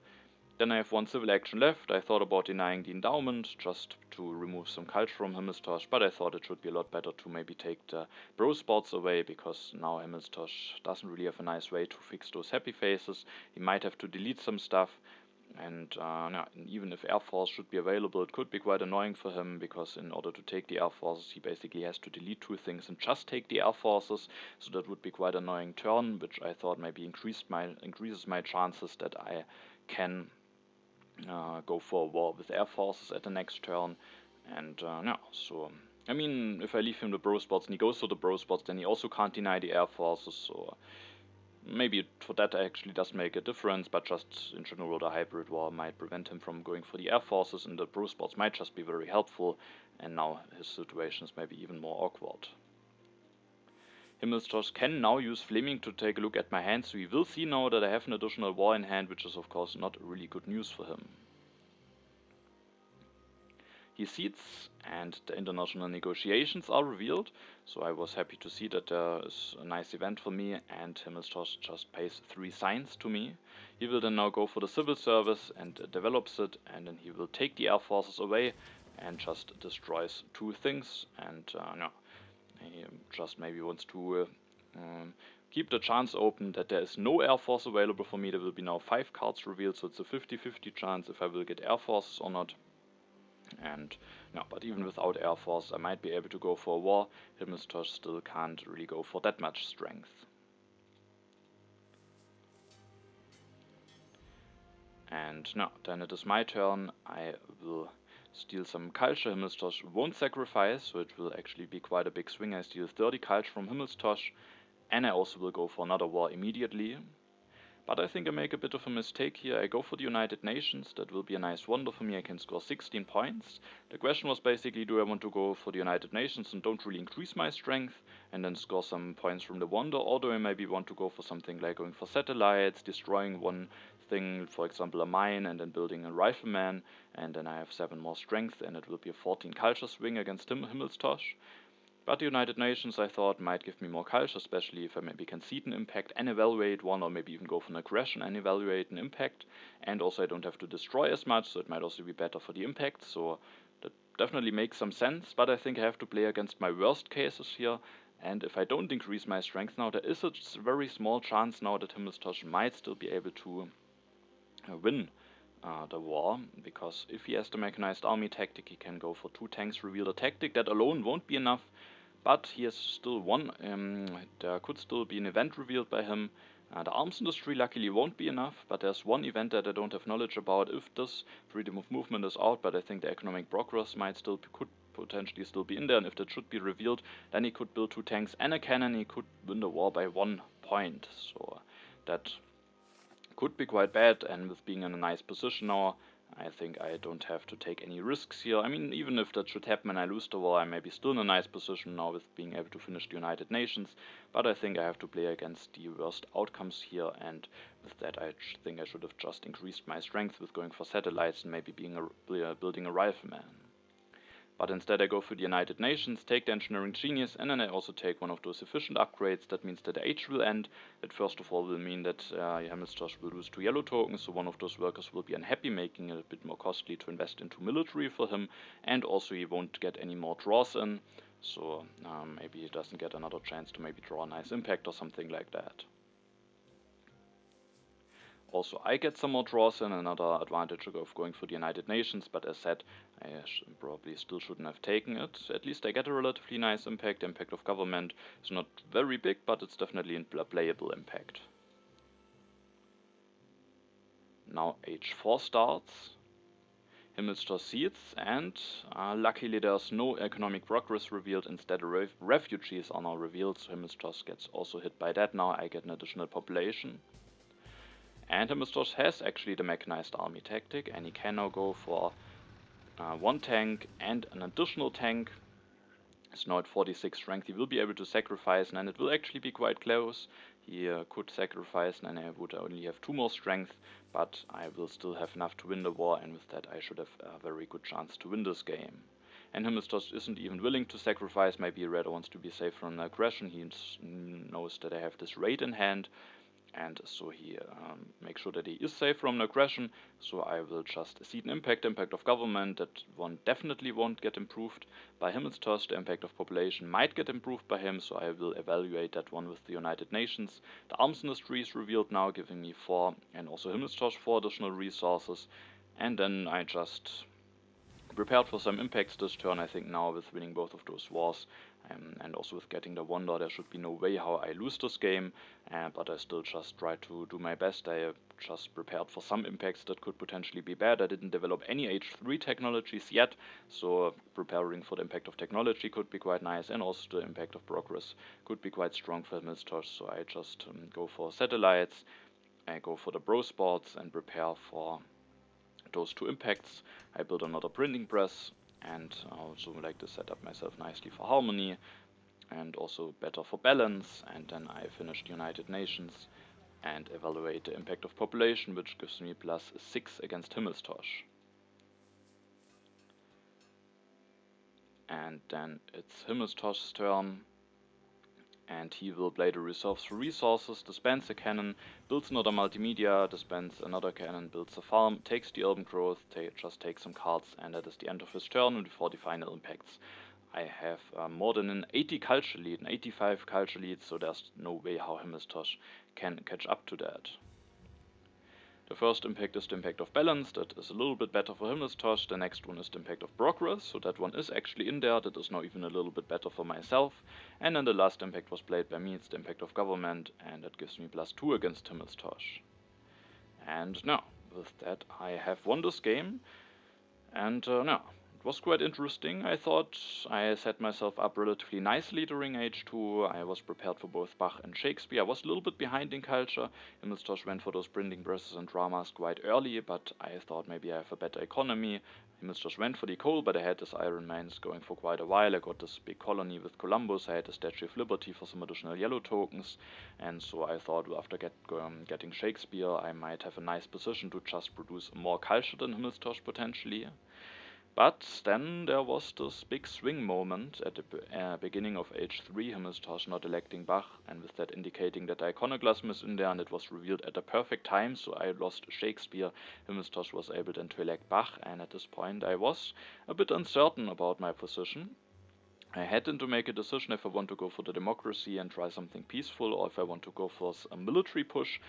Then I have 1 civil action left. I thought about denying the endowment, just to remove some culture from Himmelstosh, but I thought it should be a lot better to maybe take the bro spots away, because now Himmelstosh doesn't really have a nice way to fix those happy faces. He might have to delete some stuff, And yeah, even if Air Force should be available, it could be quite annoying for him, because in order to take the Air Forces, he basically has to delete 2 things and just take the Air Forces. So that would be quite an annoying turn, which I thought maybe increases my chances that I can go for a war with Air Forces at the next turn. And yeah, so I mean, if I leave him the bro spots and he goes for the bro spots, then he also can't deny the Air Forces. So maybe for that actually does make a difference, but just in general the hybrid war might prevent him from going for the Air Forces, and the bro spots might just be very helpful, and now his situation is maybe even more awkward. Himmelstosh can now use Flaming to take a look at my hand, so he will see now that I have an additional war in hand, which is of course not really good news for him. He seats, and the international negotiations are revealed, so I was happy to see that there is a nice event for me, and Himmelstosh just pays 3 signs to me. He will then now go for the civil service and develops it, and then he will take the air forces away and just destroys 2 things, and no, he just maybe wants to keep the chance open that there is no air force available for me. There will be now 5 cards revealed, so it's a 50-50 chance if I will get air forces or not. And no, but even without Air Force, I might be able to go for a war. Himmelstosh still can't really go for that much strength. And no, then it is my turn. I will steal some culture. Himmelstosh won't sacrifice, so it will actually be quite a big swing. I steal 30 culture from Himmelstosh, and I also will go for another war immediately. But I think I make a bit of a mistake here. I go for the United Nations. That will be a nice wonder for me. I can score 16 points. The question was basically, do I want to go for the United Nations and don't really increase my strength and then score some points from the wonder, or do I maybe want to go for something like going for satellites, destroying one thing, for example a mine, and then building a rifleman, and then I have 7 more strength, and it will be a 14 culture swing against Himmelstosh. But the United Nations, I thought, might give me more culture, especially if I maybe can seed an impact and evaluate one, or maybe even go for an aggression and evaluate an impact. And also I don't have to destroy as much, so it might also be better for the impact. So that definitely makes some sense, but I think I have to play against my worst cases here. And if I don't increase my strength now, there is a very small chance now that Himmelstosh might still be able to win the war, because if he has the mechanized army tactic, he can go for 2 tanks, reveal the tactic. That alone won't be enough, but he has still one. There could still be an event revealed by him. The arms industry luckily won't be enough, but there's one event that I don't have knowledge about. If this freedom of movement is out, but I think the economic progress could potentially still be in there, and if that should be revealed, then he could build 2 tanks and a cannon. He could win the war by 1 point. So that could be quite bad, and with being in a nice position now, I think I don't have to take any risks here. I mean, even if that should happen and I lose the war, I may be still in a nice position now with being able to finish the United Nations, but I think I have to play against the worst outcomes here, and with that I think I should have just increased my strength with going for satellites and maybe building a rifleman. But instead I go for the United Nations, take the Engineering Genius, and then I also take one of those efficient upgrades. That means that the age will end. That first of all will mean that Himmelstosh will lose 2 yellow tokens, so one of those workers will be unhappy, making it a bit more costly to invest into military for him, and also he won't get any more draws in, so maybe he doesn't get another chance to maybe draw a nice impact or something like that. Also, I get some more draws in, another advantage of going for the United Nations, but as said, I probably still shouldn't have taken it. At least I get a relatively nice impact. The impact of government is not very big, but it's definitely a playable impact. Now H4 starts. Himmelstosh seeds, and luckily there's no economic progress revealed. Instead, refugees are now revealed, so Himmelstosh gets also hit by that. Now I get an additional population. And Himmelstosh has actually the mechanized army tactic, and he can now go for 1 tank and an additional tank. It's now at 46 strength. He will be able to sacrifice, and it will actually be quite close. He could sacrifice, and I would only have 2 more strength, but I will still have enough to win the war, and with that I should have a very good chance to win this game. And Himmelstosh isn't even willing to sacrifice. Maybe he rather wants to be safe from an aggression. He knows that I have this raid in hand. and so he makes sure that he is safe from an aggression. So I will just seed an impact of government. That one definitely won't get improved by Himmelstosh. The impact of population might get improved by him, so I will evaluate that one with the United Nations. The arms industry is revealed now, giving me 4, and also Himmelstosh 4 additional resources. And then I just prepared for some impacts this turn. I think now with winning both of those wars, and also with getting the wonder, there should be no way how I lose this game, but I still just try to do my best. I just prepared for some impacts that could potentially be bad. I didn't develop any H3 technologies yet, so preparing for the impact of technology could be quite nice, and also the impact of progress could be quite strong for Himmelstosh. So I just go for satellites, I go for the bro spots and prepare for those 2 impacts. I build another printing press, and also like to set up myself nicely for harmony and also better for balance. And then I finish the United Nations and evaluate the impact of population, which gives me +6 against Himmelstosh. And then it's Himmelstosh's turn, and he will play the resources, dispense a cannon, builds another multimedia, dispense another cannon, builds a farm, takes the urban growth, just takes some cards, and that is the end of his turn. And before the final impacts, I have more than an 80 culture lead, an 85 culture lead, so there's no way how Himmelstosh can catch up to that. The first impact is the impact of balance. That is a little bit better for Himmelstosh. The next one is the impact of progress, so that one is actually in there. That is now even a little bit better for myself. And then the last impact was played by me. It's the impact of government, and that gives me +2 against Himmelstosh. And now, with that, I have won this game. And now, it was quite interesting. I thought I set myself up relatively nicely during H2. I was prepared for both Bach and Shakespeare. I was a little bit behind in culture. Himmelstosh went for those printing presses and dramas quite early, but I thought maybe I have a better economy. Himmelstosh went for the coal, but I had this Iron Mines going for quite a while. I got this big colony with Columbus. I had the Statue of Liberty for some additional yellow tokens, and so I thought after getting Shakespeare, I might have a nice position to just produce more culture than Himmelstosh potentially. But then there was this big swing moment at the beginning of H3, Himmelstosh not electing Bach, and with that indicating that the iconoclasm is in there, and it was revealed at the perfect time, so I lost Shakespeare. Himmelstosh was able then to elect Bach, and at this point I was a bit uncertain about my position. I had then to make a decision if I want to go for the democracy and try something peaceful, or if I want to go for a military push.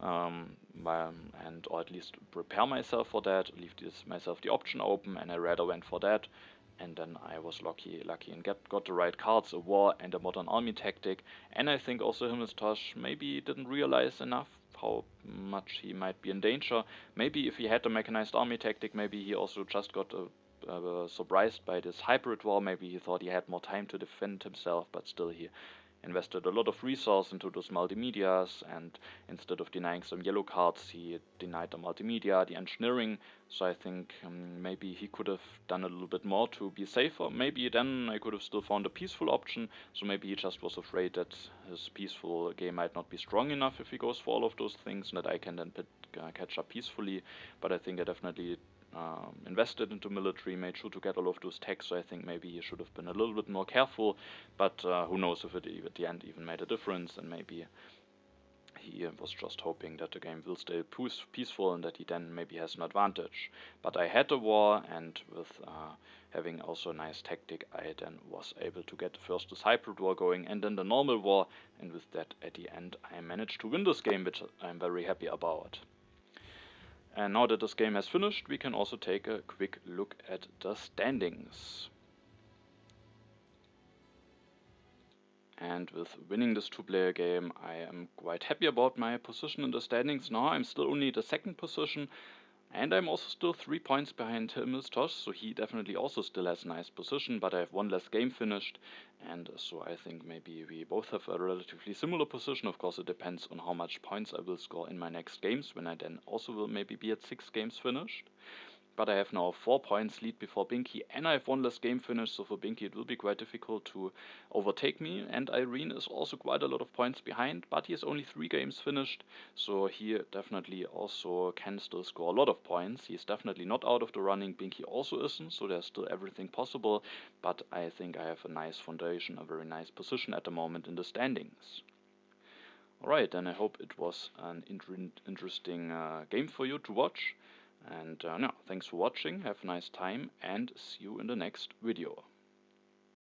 Or at least prepare myself for that, leave myself the option open, and I rather went for that. And then I was lucky and got the right cards, a war and a modern army tactic. And I think also Himmelstosh maybe didn't realize enough how much he might be in danger. Maybe if he had the mechanized army tactic, maybe he also just got surprised by this hybrid war. Maybe he thought he had more time to defend himself, but still he invested a lot of resource into those multimedias, and instead of denying some yellow cards, he denied the multimedia, the engineering. So I think maybe he could have done a little bit more to be safer. Maybe then I could have still found a peaceful option. So maybe he just was afraid that his peaceful game might not be strong enough if he goes for all of those things, and that I can then catch up peacefully. But I think I definitely invested into military, made sure to get all of those techs, so I think maybe he should have been a little bit more careful, but who knows if it at the end even made a difference, and maybe he was just hoping that the game will stay peaceful and that he then maybe has an advantage. But I had a war, and with having also a nice tactic, I then was able to get first this hybrid war going and then the normal war, and with that at the end I managed to win this game, which I'm very happy about. And now that this game has finished, we can also take a quick look at the standings. And with winning this 2-player game, I am quite happy about my position in the standings now. I'm still only the 2nd position, and I'm also still 3 points behind Himmelstosh, so he definitely also still has a nice position, but I have 1 less game finished, and so I think maybe we both have a relatively similar position. Of course, it depends on how much points I will score in my next games, when I then also will maybe be at 6 games finished. But I have now 4 points lead before Binky, and I have 1 less game finished, so for Binky it will be quite difficult to overtake me. And Irene is also quite a lot of points behind, but he has only 3 games finished, so he definitely also can still score a lot of points. He's definitely not out of the running, Binky also isn't, so there's still everything possible, but I think I have a nice foundation, a very nice position at the moment in the standings. Alright, and I hope it was an interesting game for you to watch. And no, thanks for watching, have a nice time, and see you in the next video.